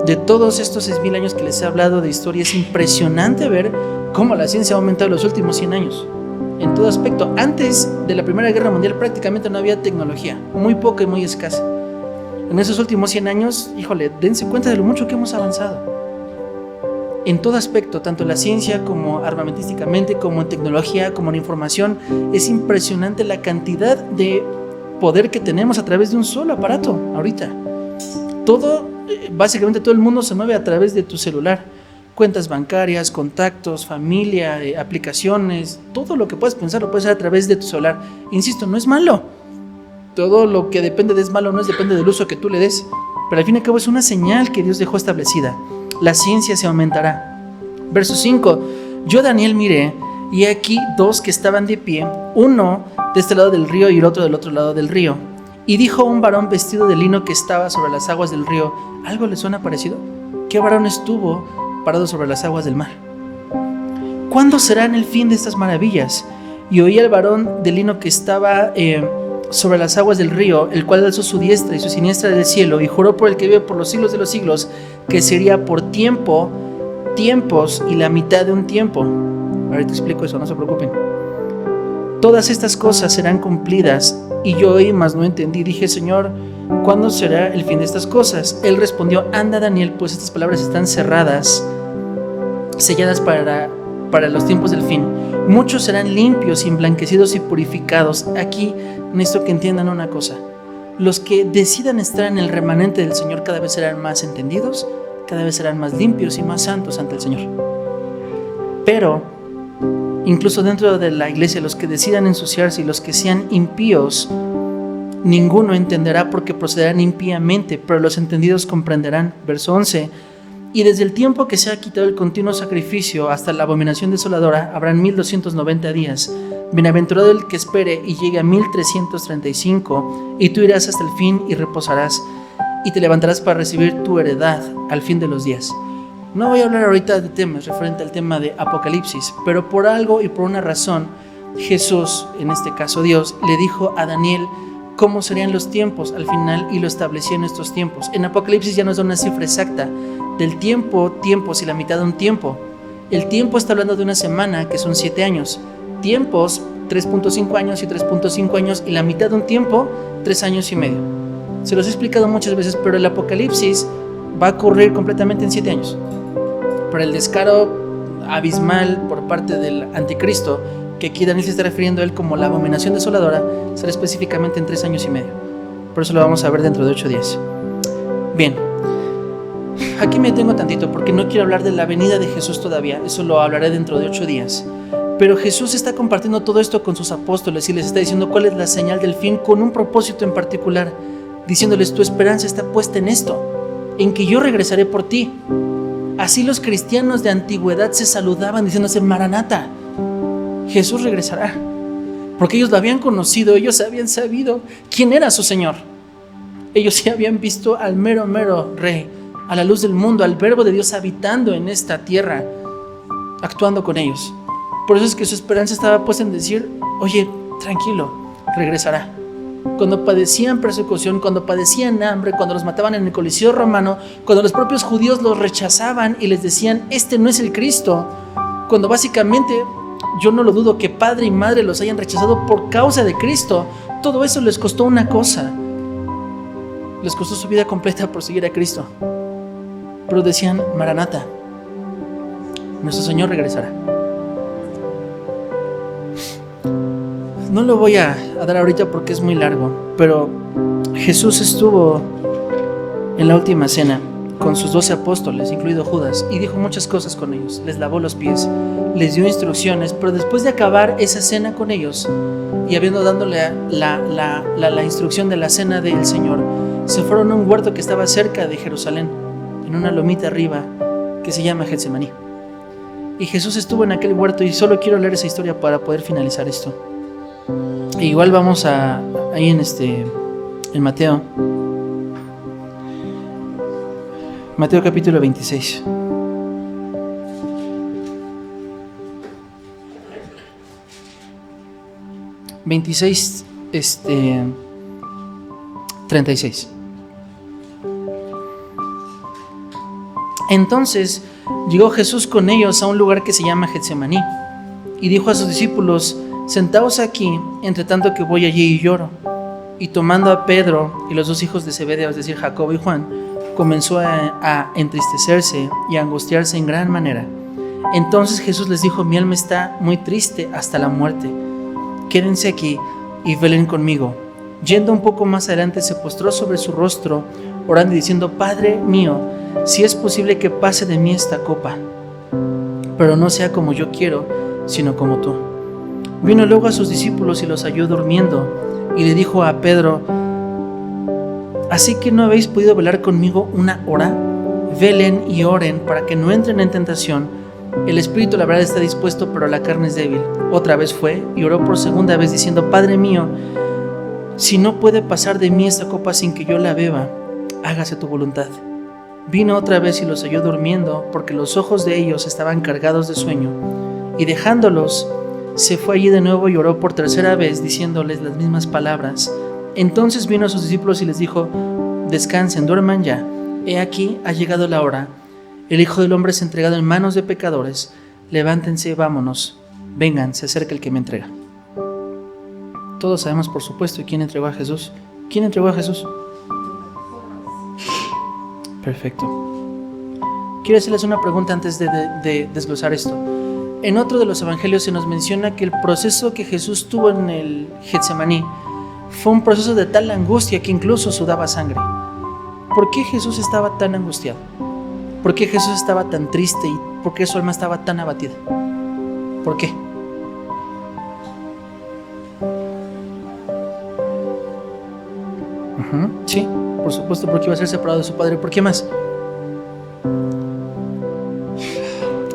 B: De todos estos 6,000 años que les he hablado de historia, es impresionante ver cómo la ciencia ha aumentado en los últimos 100 años. En todo aspecto. Antes de la Primera Guerra Mundial prácticamente no había tecnología, muy poca y muy escasa. En esos últimos 100 años, híjole, dense cuenta de lo mucho que hemos avanzado. En todo aspecto, tanto en la ciencia como armamentísticamente, como en tecnología, como en información, es impresionante la cantidad de poder que tenemos a través de un solo aparato ahorita. Básicamente todo el mundo se mueve a través de tu celular. cuentas bancarias, contactos, familia, aplicaciones, todo lo que puedas pensar lo puedes hacer a través de tu celular. Insisto, no es malo. Todo lo que depende de es malo no es, depende del uso que tú le des. Pero al fin y al cabo es una señal que Dios dejó establecida. La ciencia se aumentará. Verso 5. Yo, Daniel, miré, y aquí dos que estaban de pie, uno de este lado del río y el otro del otro lado del río. Y dijo un varón vestido de lino que estaba sobre las aguas del río. ¿Algo le suena parecido? ¿Qué varón estuvo parado sobre las aguas del mar? ¿Cuándo será el fin de estas maravillas? Y oí al varón de lino que estaba sobre las aguas del río, el cual alzó su diestra y su siniestra del cielo y juró por el que vive por los siglos de los siglos, que sería por tiempo, tiempos y la mitad de un tiempo. Ahorita explico eso, no se preocupen. Todas estas cosas serán cumplidas. Y yo oí, mas no entendí. Dije, Señor, ¿cuándo será el fin de estas cosas? Él respondió, anda, Daniel, pues estas palabras están selladas para los tiempos del fin. Muchos serán limpios, emblanquecidos y purificados. Aquí necesito que entiendan una cosa. Los que decidan estar en el remanente del Señor cada vez serán más entendidos, cada vez serán más limpios y más santos ante el Señor. Pero incluso dentro de la iglesia, los que decidan ensuciarse y los que sean impíos, ninguno entenderá porque procederán impíamente, pero los entendidos comprenderán. Verso 11. Y desde el tiempo que se ha quitado el continuo sacrificio hasta la abominación desoladora, habrán 1290 días. Bienaventurado el que espere y llegue a 1335, y tú irás hasta el fin y reposarás, y te levantarás para recibir tu heredad al fin de los días. No voy a hablar ahorita de temas referente al tema de Apocalipsis, pero por algo y por una razón, Jesús, en este caso Dios, le dijo a Daniel cómo serían los tiempos al final y lo estableció en estos tiempos. En Apocalipsis ya nos da una cifra exacta del tiempo, tiempos y la mitad de un tiempo. El tiempo está hablando de una semana, que son 7 años. Tiempos, 3.5 años y 3.5 años, y la mitad de un tiempo, 3 años y medio. Se los he explicado muchas veces, pero el Apocalipsis va a ocurrir completamente en 7 años. Pero el descaro abismal por parte del anticristo, que aquí Daniel se está refiriendo a él como la abominación desoladora, será específicamente en 3 años y medio. Por eso lo vamos a ver dentro de 8 días. Bien, aquí me detengo tantito porque no quiero hablar de la venida de Jesús todavía. Eso lo hablaré dentro de 8 días. Pero Jesús está compartiendo todo esto con sus apóstoles y les está diciendo cuál es la señal del fin, con un propósito en particular, diciéndoles: tu esperanza está puesta en esto, en que yo regresaré por ti. Así los cristianos de antigüedad se saludaban diciéndose: Maranata, Jesús regresará. Porque ellos lo habían conocido, ellos habían sabido quién era su Señor. Ellos sí habían visto al mero Rey, a la luz del mundo, al Verbo de Dios habitando en esta tierra, actuando con ellos. Por eso es que su esperanza estaba puesta en decir: oye, tranquilo, regresará. Cuando padecían persecución, cuando padecían hambre, cuando los mataban en el Coliseo romano, cuando los propios judíos los rechazaban y les decían: este no es el Cristo, cuando básicamente, yo no lo dudo, que padre y madre los hayan rechazado por causa de Cristo, todo eso les costó una cosa: les costó su vida completa por seguir a Cristo. Pero decían: Maranata, nuestro Señor regresará. No lo voy a dar ahorita porque es muy largo, pero Jesús estuvo en la última cena con sus 12 apóstoles, incluido Judas, y dijo muchas cosas con ellos. Les lavó los pies, les dio instrucciones, pero después de acabar esa cena con ellos y habiendo dándole la instrucción de la cena del Señor, se fueron a un huerto que estaba cerca de Jerusalén, en una lomita arriba que se llama Getsemaní. Y Jesús estuvo en aquel huerto, y solo quiero leer esa historia para poder finalizar esto. E igual vamos ahí en Mateo capítulo 26. (26, 36). Entonces llegó Jesús con ellos a un lugar que se llama Getsemaní, y dijo a sus discípulos: sentaos aquí, entre tanto que voy allí y lloro. Y tomando a Pedro y los 2 hijos de Zebedeo, es decir, Jacobo y Juan, comenzó a entristecerse y a angustiarse en gran manera. Entonces Jesús les dijo: mi alma está muy triste hasta la muerte. Quédense aquí y velen conmigo. Yendo un poco más adelante, se postró sobre su rostro, orando y diciendo: Padre mío, si es posible que pase de mí esta copa, pero no sea como yo quiero, sino como tú. Vino luego a sus discípulos y los halló durmiendo, y le dijo a Pedro: ¿así que no habéis podido velar conmigo una hora? Velen y oren para que no entren en tentación. El espíritu, la verdad, está dispuesto, pero la carne es débil. Otra vez fue y oró por segunda vez, diciendo: Padre mío, si no puede pasar de mí esta copa sin que yo la beba, hágase tu voluntad. Vino otra vez y los halló durmiendo, porque los ojos de ellos estaban cargados de sueño. Y dejándolos, se fue allí de nuevo y oró por tercera vez, diciéndoles las mismas palabras. Entonces vino a sus discípulos y les dijo: descansen, duerman ya. He aquí, ha llegado la hora. El Hijo del Hombre es entregado en manos de pecadores. Levántense, vámonos. Vengan, se acerca el que me entrega. Todos sabemos, por supuesto, quién entregó a Jesús. ¿Quién entregó a Jesús? Perfecto. Quiero hacerles una pregunta antes de desglosar esto. En otro de los evangelios se nos menciona que el proceso que Jesús tuvo en el Getsemaní fue un proceso de tal angustia que incluso sudaba sangre. ¿Por qué Jesús estaba tan angustiado? ¿Por qué Jesús estaba tan triste y por qué su alma estaba tan abatida? ¿Por qué? Sí, por supuesto, porque iba a ser separado de su Padre. ¿Por qué más?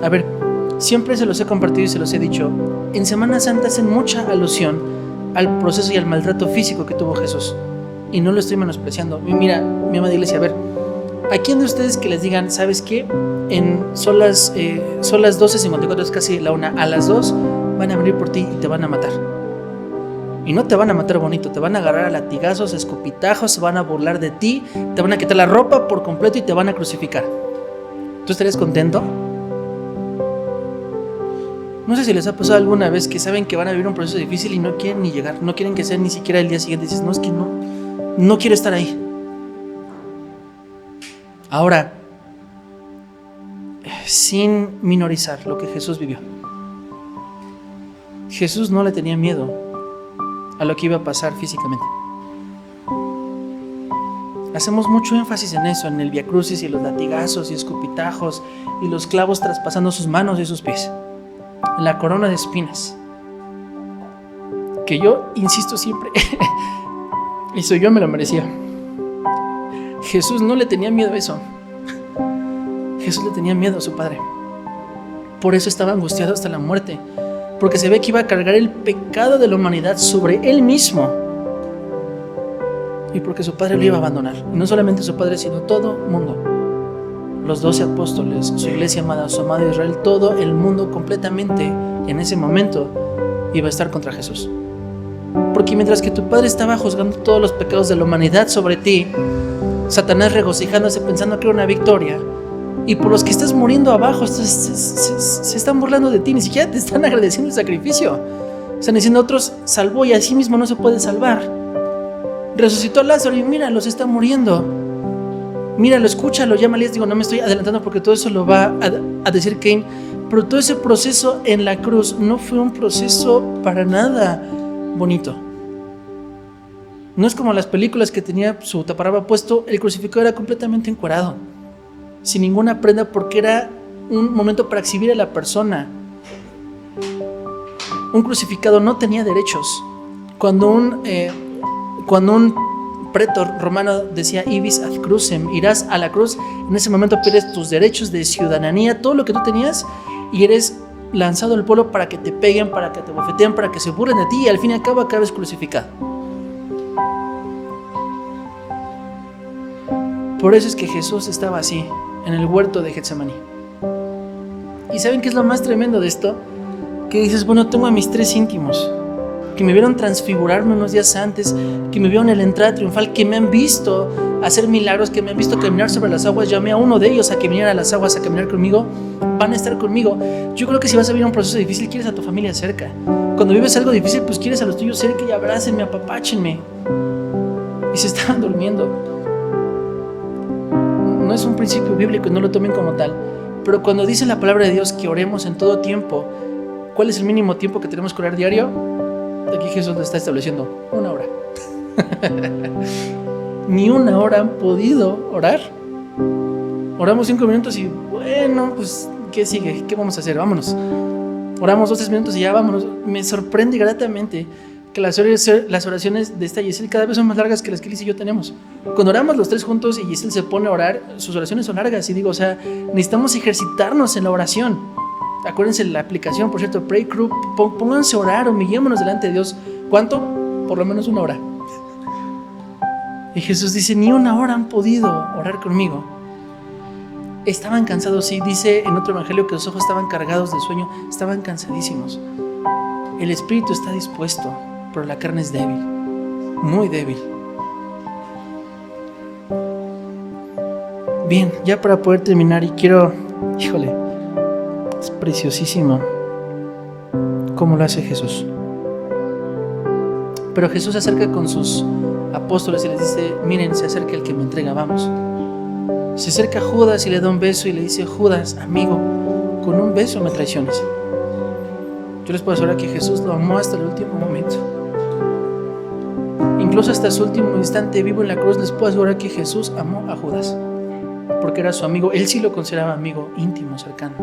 B: A ver, siempre se los he compartido y se los he dicho. En Semana Santa hacen mucha alusión al proceso y al maltrato físico que tuvo Jesús. Y no lo estoy menospreciando. Mira, mi amada iglesia, a ver, ¿a quién de ustedes que les digan: ¿sabes qué? Son las 12:54, es casi la 1, a las 2 van a venir por ti y te van a matar? Y no te van a matar bonito, te van a agarrar a latigazos, escopitajos, se van a burlar de ti, te van a quitar la ropa por completo y te van a crucificar. ¿Tú estarías contento? No sé si les ha pasado alguna vez que saben que van a vivir un proceso difícil y no quieren ni llegar, no quieren que sea ni siquiera el día siguiente. Dices: no, es que no quiero estar ahí. Ahora, sin minorizar lo que Jesús vivió, Jesús no le tenía miedo a lo que iba a pasar físicamente. Hacemos mucho énfasis en eso, en el viacrucis y los latigazos y escupitajos y los clavos traspasando sus manos y sus pies, en la corona de espinas, que yo insisto siempre, eso yo me lo merecía. Jesús no le tenía miedo a eso. Jesús le tenía miedo a su Padre. Por eso estaba angustiado hasta la muerte, porque se ve que iba a cargar el pecado de la humanidad sobre él mismo, y porque su Padre lo iba a abandonar. Y no solamente su Padre, sino todo el mundo, los 12 apóstoles, su iglesia amada, su amado Israel, todo el mundo completamente en ese momento iba a estar contra Jesús. Porque mientras que tu Padre estaba juzgando todos los pecados de la humanidad sobre ti, Satanás regocijándose pensando que era una victoria, y por los que estás muriendo abajo se están burlando de ti, ni siquiera te están agradeciendo el sacrificio. Están diciendo: otros salvó y a sí mismo no se puede salvar. Resucitó a Lázaro y míralo, se está muriendo. Míralo, escúchalo, llámale. Digo, no me estoy adelantando porque todo eso lo va a decir Cain. Pero todo ese proceso en la cruz no fue un proceso para nada bonito. No es como las películas que tenía su taparraba puesto, el crucificado era completamente encuerado, sin ninguna prenda, porque era un momento para exhibir a la persona. Un crucificado no tenía derechos. Cuando un pretor romano decía ibis ad crucem, irás a la cruz, en ese momento pierdes tus derechos de ciudadanía, todo lo que tú tenías, y eres lanzado al pueblo para que te peguen, para que te bofeteen, para que se burlen de ti, y al fin y al cabo acabes crucificado. Por eso es que Jesús estaba así, en el huerto de Getsemaní. ¿Y saben qué es lo más tremendo de esto? Que dices: bueno, tengo a mis 3 íntimos, que me vieron transfigurarme unos días antes, que me vieron en la entrada triunfal, que me han visto hacer milagros, que me han visto caminar sobre las aguas. Llamé a uno de ellos a que viniera a las aguas a caminar conmigo. Van a estar conmigo. Yo creo que si vas a vivir un proceso difícil, quieres a tu familia cerca. Cuando vives algo difícil, pues quieres a los tuyos cerca y abrácenme, apapáchenme. Y se estaban durmiendo. No es un principio bíblico y no lo tomen como tal, pero cuando dice la palabra de Dios que oremos en todo tiempo, ¿cuál es el mínimo tiempo que tenemos que orar diario? Aquí Jesús lo está estableciendo: 1 hora. Ni 1 hora han podido orar. Oramos 5 minutos y bueno, pues ¿qué sigue? ¿Qué vamos a hacer? Vámonos. Oramos 2-3 minutos y ya vámonos. Me sorprende gratamente que las oraciones de esta Giselle cada vez son más largas que las que Liz y yo tenemos. Cuando oramos los tres juntos y Giselle se pone a orar, sus oraciones son largas. Y digo, o sea, necesitamos ejercitarnos en la oración. Acuérdense de la aplicación, por cierto, Pray Crew. Pónganse a orar, humillémonos delante de Dios. ¿Cuánto? Por lo menos 1 hora. Y Jesús dice, ni 1 hora han podido orar conmigo. Estaban cansados, sí, dice en otro evangelio que los ojos estaban cargados de sueño, estaban cansadísimos. El espíritu está dispuesto, pero la carne es débil, muy débil. Bien, ya para poder terminar, y quiero, híjole, es preciosísimo cómo lo hace Jesús. Pero Jesús se acerca con sus apóstoles y les dice, miren, se acerca el que me entrega, vamos. Se acerca a Judas y le da un beso y le dice, Judas, amigo, con un beso me traiciones. Yo les puedo asegurar que Jesús lo amó hasta el último momento. Incluso hasta su último instante vivo en la cruz, les puedo asegurar que Jesús amó a Judas, porque era su amigo. Él sí lo consideraba amigo íntimo, cercano.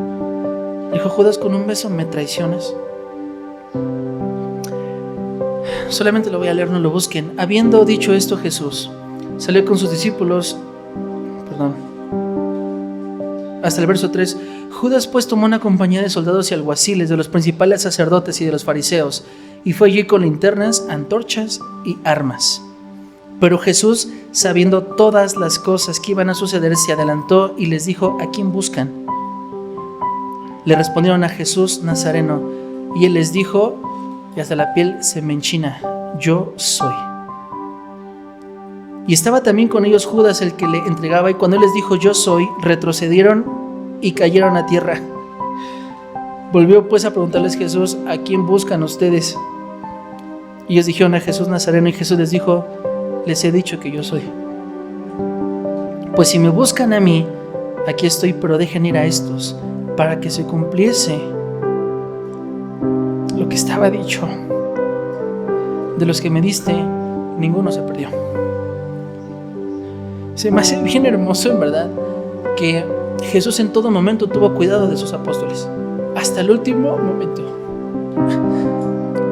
B: Dijo, Judas, con un beso me traicionas. Solamente lo voy a leer, no lo busquen. Habiendo dicho esto, Jesús salió con sus discípulos, hasta el verso 3. Judas pues tomó una compañía de soldados y alguaciles, de los principales sacerdotes y de los fariseos, y fue allí con linternas, antorchas y armas. Pero Jesús, sabiendo todas las cosas que iban a suceder, se adelantó y les dijo, ¿a quién buscan? Le respondieron, a Jesús Nazareno. Y él les dijo, y hasta la piel se me enchina, yo soy. Y estaba también con ellos Judas, el que le entregaba, y cuando él les dijo, yo soy, retrocedieron y cayeron a tierra. Volvió pues a preguntarles Jesús, ¿a quién buscan ustedes? Y ellos dijeron, a Jesús Nazareno. Y Jesús les dijo, les he dicho que yo soy. Pues si me buscan a mí, aquí estoy, pero dejen ir a estos, para que se cumpliese lo que estaba dicho. De los que me diste, ninguno se perdió. Se me hace bien hermoso, en verdad, que Jesús en todo momento tuvo cuidado de sus apóstoles, hasta el último momento.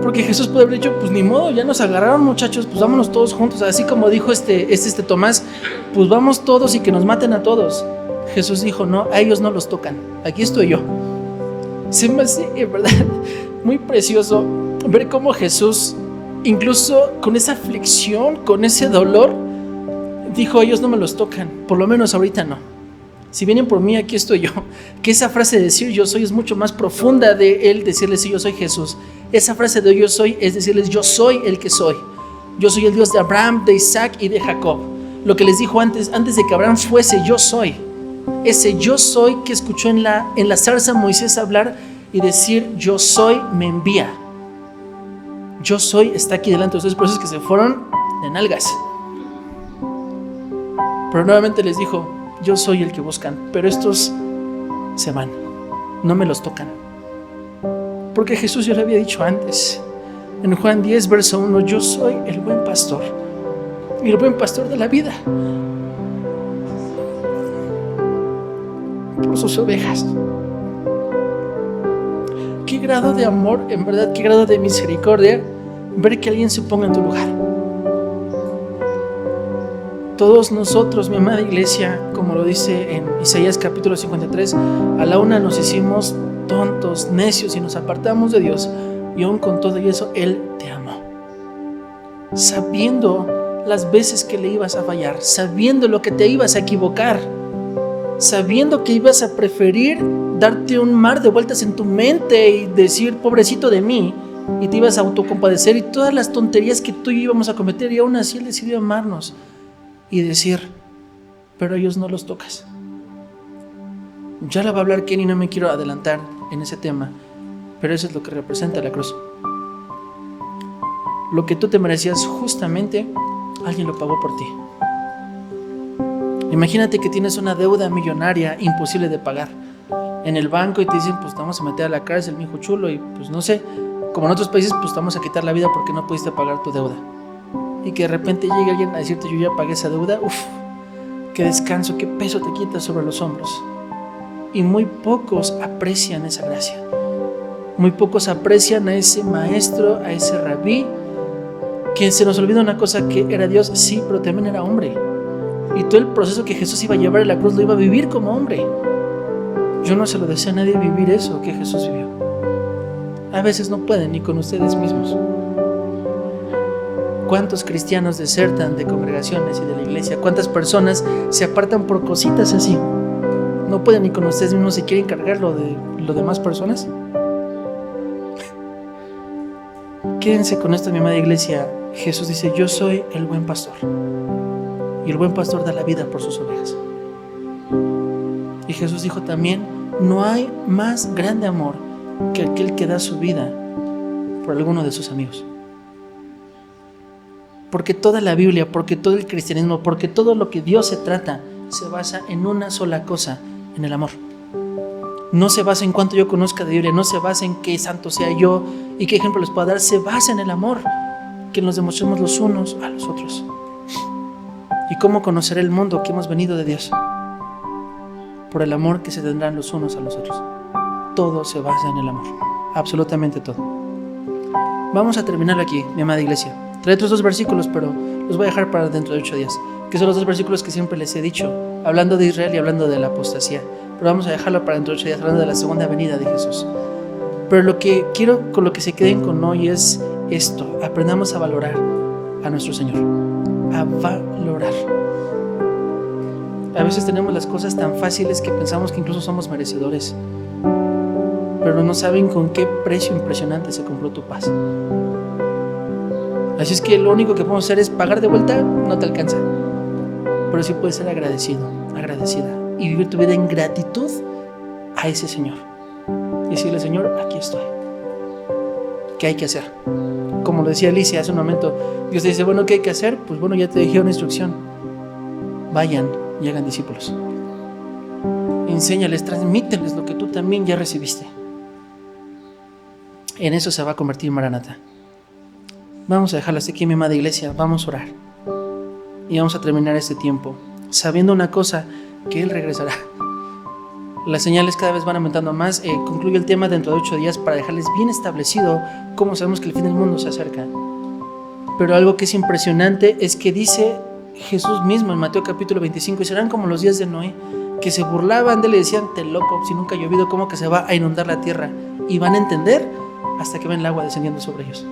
B: Porque Jesús puede haber dicho, pues ni modo, ya nos agarraron, muchachos, pues vámonos todos juntos. Así como dijo este Tomás, pues vamos todos y que nos maten a todos. Jesús dijo, no, a ellos no los tocan, aquí estoy yo. Se me hace, en verdad, muy precioso ver cómo Jesús, incluso con esa aflicción, con ese dolor, dijo, ellos no me los tocan, por lo menos ahorita no. Si vienen por mí, aquí estoy yo. Que esa frase de decir yo soy es mucho más profunda de él decirles, sí, yo soy Jesús. Esa frase de yo soy es decirles, yo soy el que soy. Yo soy el Dios de Abraham, de Isaac y de Jacob. Lo que les dijo antes de que Abraham fuese, yo soy. Ese yo soy que escuchó en la zarza Moisés hablar y decir, yo soy, me envía. Yo soy, está aquí delante de ustedes, por eso es que se fueron de nalgas. Pero nuevamente les dijo, yo soy el que buscan, pero estos se van, no me los tocan. Porque Jesús ya lo había dicho antes, en Juan 10, verso 1, yo soy el buen pastor, y el buen pastor de la vida por sus ovejas. Qué grado de amor, en verdad, qué grado de misericordia ver que alguien se ponga en tu lugar. Todos nosotros, mi amada iglesia, como lo dice en Isaías capítulo 53, a la una nos hicimos tontos, necios y nos apartamos de Dios, y aún con todo eso Él te amó, sabiendo las veces que le ibas a fallar, sabiendo lo que te ibas a equivocar, sabiendo que ibas a preferir darte un mar de vueltas en tu mente y decir pobrecito de mí, y te ibas a autocompadecer y todas las tonterías que tú y yo íbamos a cometer, y aún así Él decidió amarnos y decir, pero a ellos no los tocas. Ya la va a hablar Kenny, no me quiero adelantar en ese tema, pero eso es lo que representa la cruz. Lo que tú te merecías, justamente alguien lo pagó por ti. Imagínate que tienes una deuda millonaria imposible de pagar en el banco y te dicen, pues te vamos a meter a la cárcel, mijo chulo, y pues no sé, como en otros países, pues te vamos a quitar la vida porque no pudiste pagar tu deuda. Y que de repente llegue alguien a decirte, yo ya pagué esa deuda, qué descanso, qué peso te quitas sobre los hombros. y muy pocos aprecian esa gracia. Muy pocos aprecian a ese maestro, a ese rabí, que se nos olvida una cosa, que era Dios, sí, pero también era hombre. Y todo el proceso que Jesús iba a llevar en la cruz lo iba a vivir como hombre. Yo no se lo deseo a nadie vivir eso que Jesús vivió. A veces no pueden ni con ustedes mismos. ¿Cuántos cristianos desertan de congregaciones y de la iglesia? ¿Cuántas personas se apartan por cositas así? No pueden ni con ustedes mismos si quieren cargarlo de las demás personas. Quédense con esto, mi amada iglesia. Jesús dice: yo soy el buen pastor, y el buen pastor da la vida por sus ovejas. Y Jesús dijo también: no hay más grande amor que aquel que da su vida por alguno de sus amigos. Porque toda la Biblia, porque todo el cristianismo, porque todo lo que Dios se trata, se basa en una sola cosa: en el amor. No se basa en cuánto yo conozca de Biblia, no se basa en qué santo sea yo y qué ejemplo les puedo dar. Se basa en el amor, que nos demostremos los unos a los otros. ¿Y cómo conocer el mundo que hemos venido de Dios? Por el amor que se tendrán los unos a los otros. Todo se basa en el amor, absolutamente todo. Vamos a terminar aquí, mi amada iglesia. Trae otros 2 versículos, pero los voy a dejar para dentro de 8 días, que son los 2 versículos que siempre les he dicho, hablando de Israel y hablando de la apostasía. Pero vamos a dejarlo para dentro de 8 días, hablando de la segunda venida de Jesús. Pero lo que quiero con lo que se queden con hoy es esto: aprendamos a valorar a nuestro Señor, a valorar. A veces tenemos las cosas tan fáciles que pensamos que incluso somos merecedores, pero no saben con qué precio impresionante se compró tu paz. Así es que lo único que podemos hacer es pagar de vuelta, no te alcanza, pero sí puedes ser agradecido, agradecida, y vivir tu vida en gratitud a ese Señor y decirle: Señor, aquí estoy. ¿Qué hay que hacer? Como lo decía Alicia hace un momento, Dios te dice: bueno, ¿qué hay que hacer? Pues bueno, ya te dejé una instrucción: vayan y hagan discípulos, enséñales, transmíteles lo que tú también ya recibiste. En eso se va a convertir Maranata. Vamos a dejarlo hasta aquí, mi amada iglesia. Vamos a orar y vamos a terminar este tiempo sabiendo una cosa: que Él regresará. Las señales cada vez van aumentando más. Concluyo el tema dentro de 8 días para dejarles bien establecido cómo sabemos que el fin del mundo se acerca. Pero algo que es impresionante es que dice Jesús mismo en Mateo capítulo 25: y serán como los días de Noé, que se burlaban de él y decían: te loco, si nunca ha llovido, ¿cómo que se va a inundar la tierra? Y van a entender hasta que ven el agua descendiendo sobre ellos.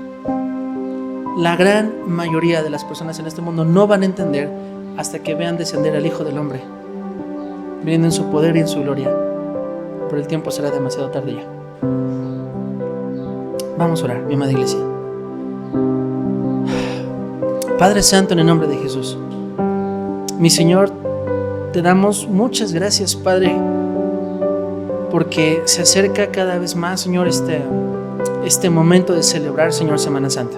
B: La gran mayoría de las personas en este mundo no van a entender hasta que vean descender al Hijo del Hombre, viniendo en su poder y en su gloria. Pero el tiempo será demasiado tarde ya. Vamos a orar, mi amada iglesia. Padre Santo, en el nombre de Jesús, mi Señor, te damos muchas gracias, Padre, porque se acerca cada vez más, Señor, este momento de celebrar, Señor, Semana Santa.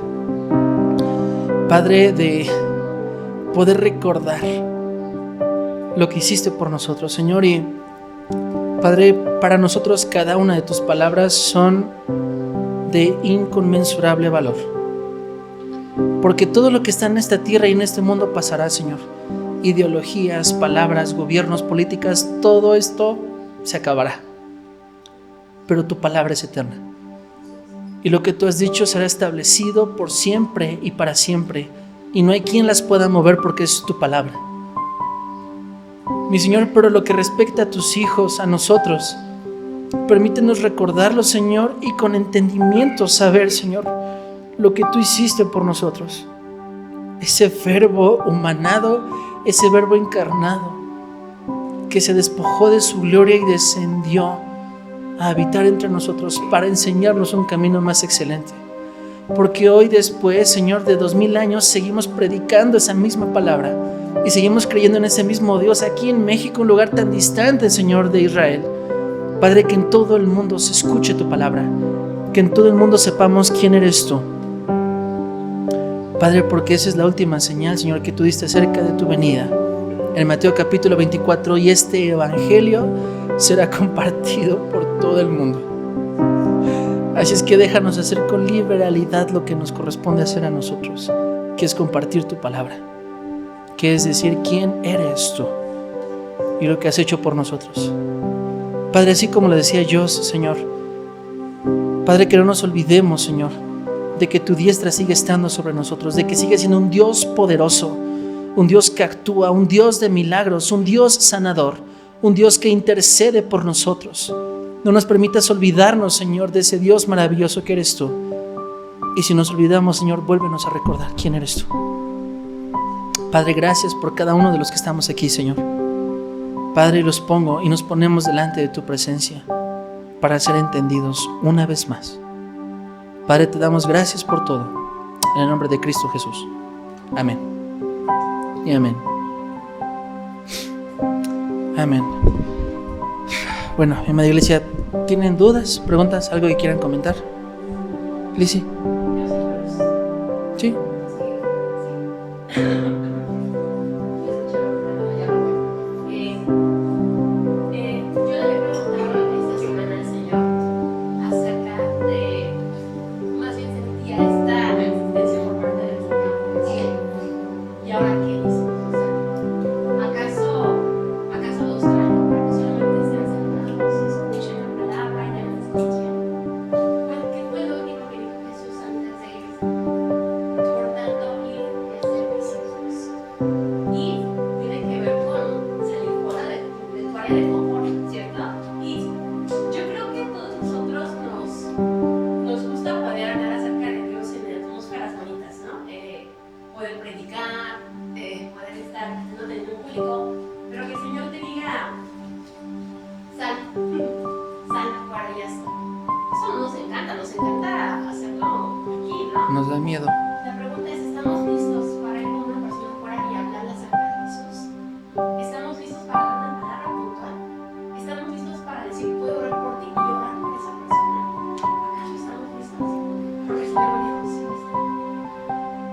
B: Padre, de poder recordar lo que hiciste por nosotros, Señor. Y Padre, para nosotros cada una de tus palabras son de inconmensurable valor, porque todo lo que está en esta tierra y en este mundo pasará, Señor. Ideologías, palabras, gobiernos, políticas, todo esto se acabará, pero tu palabra es eterna, y lo que tú has dicho será establecido por siempre y para siempre, y no hay quien las pueda mover porque es tu palabra, mi Señor. Pero lo que respecta a tus hijos, a nosotros, permítenos recordarlo, Señor, y con entendimiento saber, Señor, lo que tú hiciste por nosotros. Ese verbo humanado, ese verbo encarnado, que se despojó de su gloria y descendió a habitar entre nosotros para enseñarnos un camino más excelente. Porque hoy, después, Señor, de 2000 años, seguimos predicando esa misma palabra y seguimos creyendo en ese mismo Dios aquí en México, un lugar tan distante, Señor, de Israel. Padre, que en todo el mundo se escuche tu palabra, que en todo el mundo sepamos quién eres tú. Padre, porque esa es la última señal, Señor, que tú diste acerca de tu venida en Mateo capítulo 24, y este evangelio será compartido por todo el mundo. Así es que déjanos hacer con liberalidad lo que nos corresponde hacer a nosotros, que es compartir tu palabra, que es decir quién eres tú y lo que has hecho por nosotros. Padre, así como lo decía yo, Señor, Padre, que no nos olvidemos, Señor, de que tu diestra sigue estando sobre nosotros, de que sigue siendo un Dios poderoso, un Dios que actúa, un Dios de milagros, un Dios sanador, un Dios que intercede por nosotros. No nos permitas olvidarnos, Señor, de ese Dios maravilloso que eres tú. Y si nos olvidamos, Señor, vuélvenos a recordar quién eres tú. Padre, gracias por cada uno de los que estamos aquí, Señor. Padre, los pongo y nos ponemos delante de tu presencia para ser entendidos una vez más. Padre, te damos gracias por todo. En el nombre de Cristo Jesús. Amén. Y amén. Amén. Bueno, amada iglesia, ¿tienen dudas, preguntas, algo que quieran comentar? Lizzy. ¿Sí? Nos da miedo.
A: La pregunta es, ¿estamos listos para ir con una persona fuera y hablarle acerca de Jesús? ¿Estamos listos para dar una palabra puntual? ¿Estamos listos para decir, puedo orar por ti y orar por esa persona? ¿Acaso estamos listos? Porque el Señor me dijo, sí,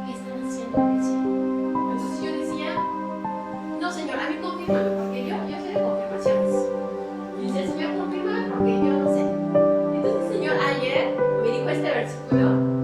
A: ¿qué están haciendo, iglesia? Entonces yo decía, no, Señor, a mí confírmame, porque yo soy de confirmaciones. Y dice, Señor, confírmame porque yo no sé. Entonces el Señor ayer me dijo este versículo.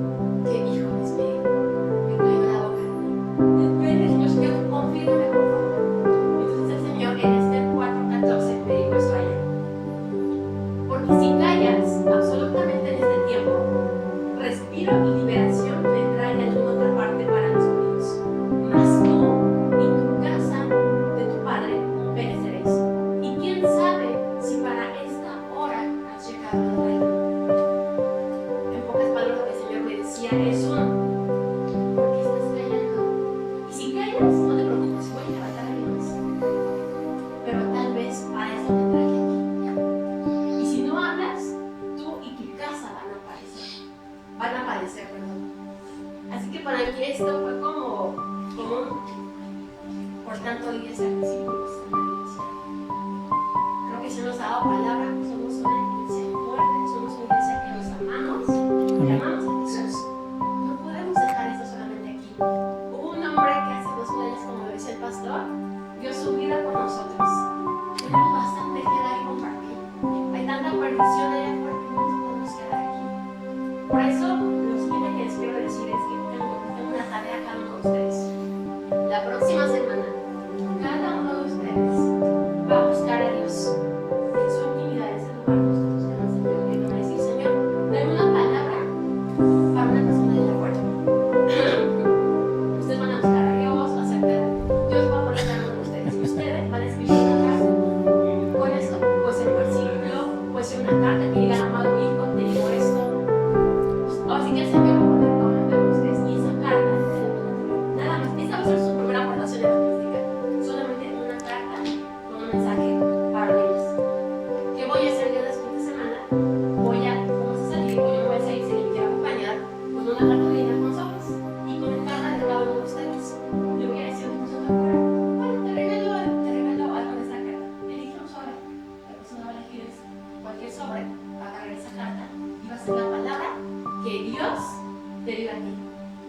A: Así que para mí esto fue como por tanto, iglesia, discípulos en la iglesia. Creo que se nos ha dado palabra, somos una iglesia fuerte, somos una iglesia que nos amamos, que amamos a Jesús. No podemos dejar esto solamente aquí. Hubo un hombre que hace 2 años, como dice el pastor, dio su vida por nosotros. Tenemos bastante que dar y compartir. Hay tanta perdición allá afuera que no nos podemos quedar aquí. Por eso, lo siguiente que les quiero decir es que tengo una tarea a cada uno de ustedes. La próxima semana, cada uno de ustedes va a buscar a Dios en su intimidad, en ese lugar donde nosotros tenemos el Dios, y va a decir, Señor, dame una palabra para una persona de la puerta. Ustedes van a buscar a Dios, acerca de Dios va a poner a uno de ustedes. Y ustedes van a escribir una carta con esto, puede ser un versículo, puede ser una carta que diga, amado hijo, te digo esto. Así que el Señor va a poner cada uno de ustedes y esa carta, nada más, esta va a ser su primera aportación evangelística, solamente una carta con un mensaje para ellos. ¿Qué voy a hacer yo después de semana? Vamos a salir, yo me voy a salir, si les quiero acompañar, con una cartulina con sobres y con el carta de cada uno de ustedes. Le voy a decir a una persona afuera, bueno, te regalo algo de esa carta. Elige un sobre, la persona va a elegir cualquier sobre, va a agarrar esa carta y va a ser la palabra que Dios te dio a ti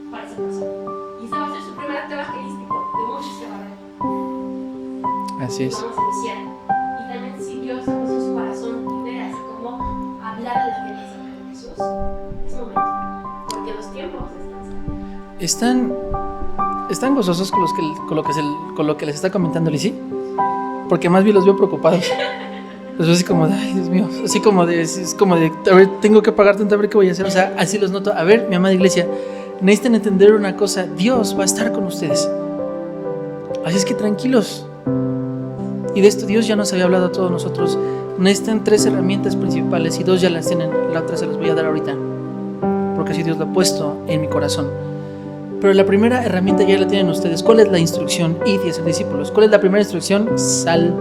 A: para esa persona. Y ese va a ser su primer acto evangelístico de muchos que va a haber.
B: Así es.
A: Vamos a iniciar. Y también si Dios puso su corazón de así como hablar a la gente acerca de Jesús, es momento. Porque los tiempos
B: ¿Están gozosos con lo que les está comentando Lizzy? Porque más bien los veo preocupados. Así como de, ay, Dios mío, así como de, es como de, a ver, tengo que pagar tanto, a ver qué voy a hacer. O sea, así los noto. A ver, mi amada iglesia, necesitan entender una cosa: Dios va a estar con ustedes. Así es que tranquilos. Y de esto Dios ya nos había hablado a todos nosotros. Necesitan 3 herramientas principales y 2 ya las tienen. La otra se las voy a dar ahorita, porque así Dios lo ha puesto en mi corazón. Pero la primera herramienta ya la tienen ustedes. ¿Cuál es la instrucción? Id y haced discípulos. ¿Cuál es la primera instrucción? Sal.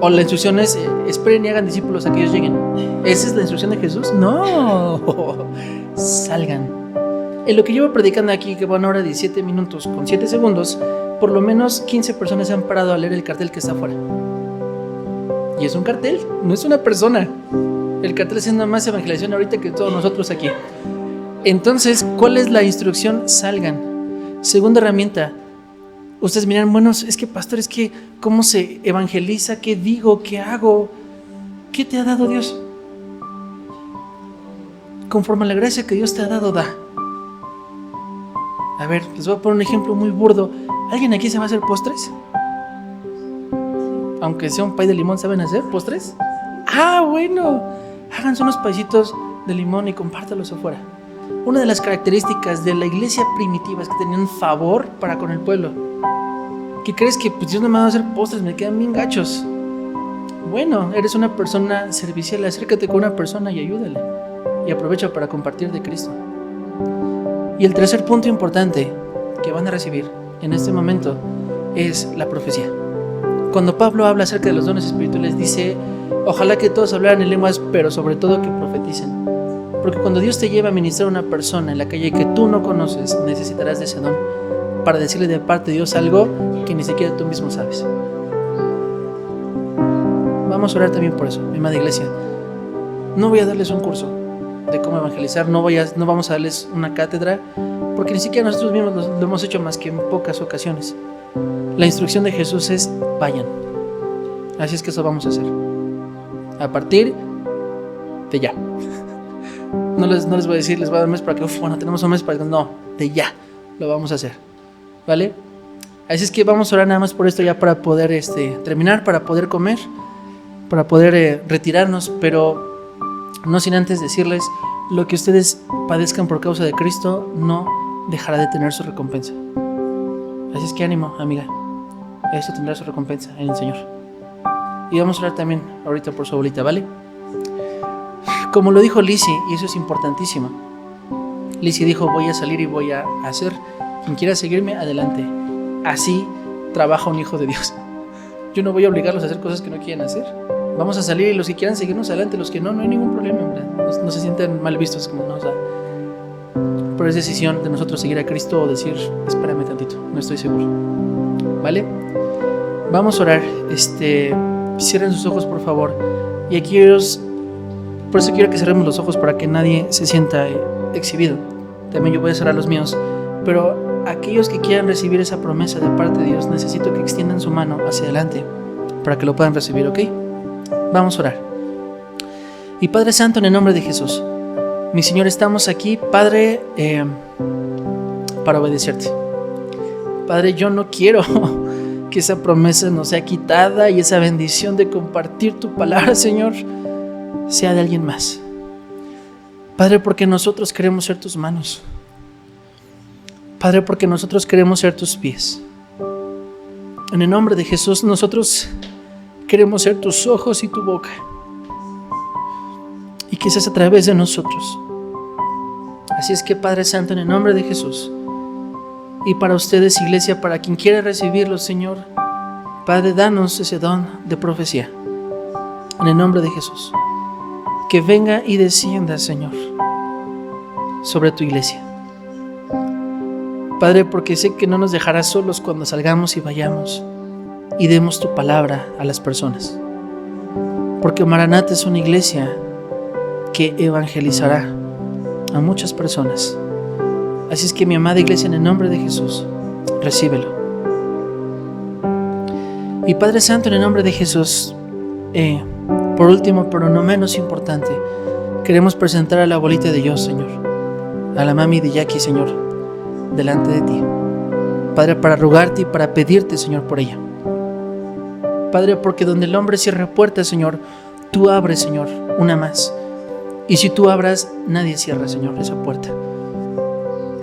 B: O la instrucción es, esperen y hagan discípulos a que ellos lleguen. ¿Esa es la instrucción de Jesús? No. Salgan. En lo que llevo predicando aquí, que van ahora 17 minutos con 7 segundos, por lo menos 15 personas se han parado a leer el cartel que está afuera. Y es un cartel, no es una persona. El cartel es una más evangelización ahorita que todos nosotros aquí. Entonces, ¿cuál es la instrucción? Salgan. Segunda herramienta. Ustedes miran, bueno, es que pastor, es que ¿cómo se evangeliza? ¿Qué digo? ¿Qué hago? ¿Qué te ha dado Dios? Conforme a la gracia que Dios te ha dado, da. A ver, les voy a poner un ejemplo muy burdo. ¿Alguien aquí se va a hacer postres? Aunque sea un pay de limón, ¿saben hacer postres? Ah, bueno. Háganse unos paisitos de limón y compártalos afuera. Una de las características de la iglesia primitiva es que tenían favor para con el pueblo. ¿Qué crees? Que pues Dios no me va a hacer postres, me quedan bien gachos. Bueno, eres una persona servicial, acércate con una persona y ayúdale. Y aprovecha para compartir de Cristo. Y el tercer punto importante que van a recibir en este momento es la profecía. Cuando Pablo habla acerca de los dones espirituales, dice: ojalá que todos hablaran en lenguas, pero sobre todo que profeticen. Porque cuando Dios te lleva a ministrar a una persona en la calle que tú no conoces, necesitarás de ese don para decirle de parte de Dios algo que ni siquiera tú mismo sabes. Vamos a orar también por eso, mi amada iglesia. No voy a darles un curso de cómo evangelizar, no vamos a darles una cátedra, porque ni siquiera nosotros mismos lo hemos hecho más que en pocas ocasiones. La instrucción de Jesús es: vayan. Así es que eso vamos a hacer a partir de ya. No les voy a decir, les voy a dar un mes para que, bueno, tenemos un mes para que, no, de ya lo vamos a hacer, ¿vale? Así es que vamos a orar nada más por esto ya para poder terminar, para poder comer, para poder retirarnos, pero no sin antes decirles: lo que ustedes padezcan por causa de Cristo no dejará de tener su recompensa. Así es que ánimo, amiga, eso tendrá su recompensa en el Señor. Y vamos a orar también ahorita por su abuelita, ¿vale? Como lo dijo Lizzie, y eso es importantísimo. Lizzie dijo: voy a salir y voy a hacer. Quien quiera seguirme, adelante. Así trabaja un hijo de Dios. Yo no voy a obligarlos a hacer cosas que no quieren hacer. Vamos a salir y los que quieran seguirnos, adelante. Los que no hay ningún problema, ¿verdad? No se sienten mal vistos, como no, o sea, pero es decisión de nosotros seguir a Cristo o decir: espérame tantito, no estoy seguro, ¿vale? Vamos a orar. Cierren sus ojos, por favor. Y aquí por eso quiero que cerremos los ojos, para que nadie se sienta exhibido. También yo voy a cerrar los míos, pero aquellos que quieran recibir esa promesa de parte de Dios, necesito que extiendan su mano hacia adelante para que lo puedan recibir, ¿ok? Vamos a orar. Y Padre Santo, en el nombre de Jesús, mi Señor, estamos aquí, Padre, para obedecerte. Padre, yo no quiero que esa promesa nos sea quitada y esa bendición de compartir tu palabra, Señor, sea de alguien más. Padre, porque nosotros queremos ser tus manos. Padre, porque nosotros queremos ser tus pies. En el nombre de Jesús, nosotros queremos ser tus ojos y tu boca. Y que seas a través de nosotros. Así es que, Padre Santo, en el nombre de Jesús, y para ustedes, iglesia, para quien quiera recibirlo, Señor, Padre, danos ese don de profecía. En el nombre de Jesús. Que venga y descienda, Señor, sobre tu iglesia. Padre, porque sé que no nos dejarás solos cuando salgamos y vayamos y demos tu palabra a las personas. Porque Maranata es una iglesia que evangelizará a muchas personas. Así es que, mi amada iglesia, en el nombre de Jesús, recíbelo. Y Padre Santo, en el nombre de Jesús, por último, pero no menos importante, queremos presentar a la abuelita de Dios, Señor, a la mami de Jackie, Señor, delante de ti, Padre, para rogarte y para pedirte, Señor, por ella. Padre, porque donde el hombre cierra puertas, Señor, tú abres, Señor, una más. Y si tú abras, nadie cierra, Señor, esa puerta.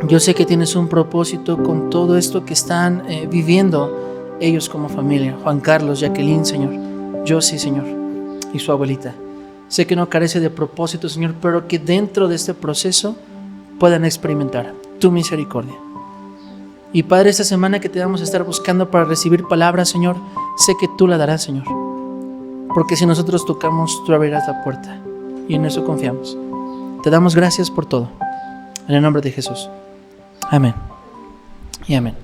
B: Yo sé que tienes un propósito con todo esto que están viviendo ellos como familia. Juan Carlos, Jacqueline, Señor. Yo sí, Señor. Y su abuelita. Sé que no carece de propósito, Señor, pero que dentro de este proceso puedan experimentar tu misericordia. Y Padre, esta semana que te vamos a estar buscando para recibir palabras, Señor, sé que tú la darás, Señor. Porque si nosotros tocamos, tú abrirás la puerta. Y en eso confiamos. Te damos gracias por todo. En el nombre de Jesús. Amén y amén.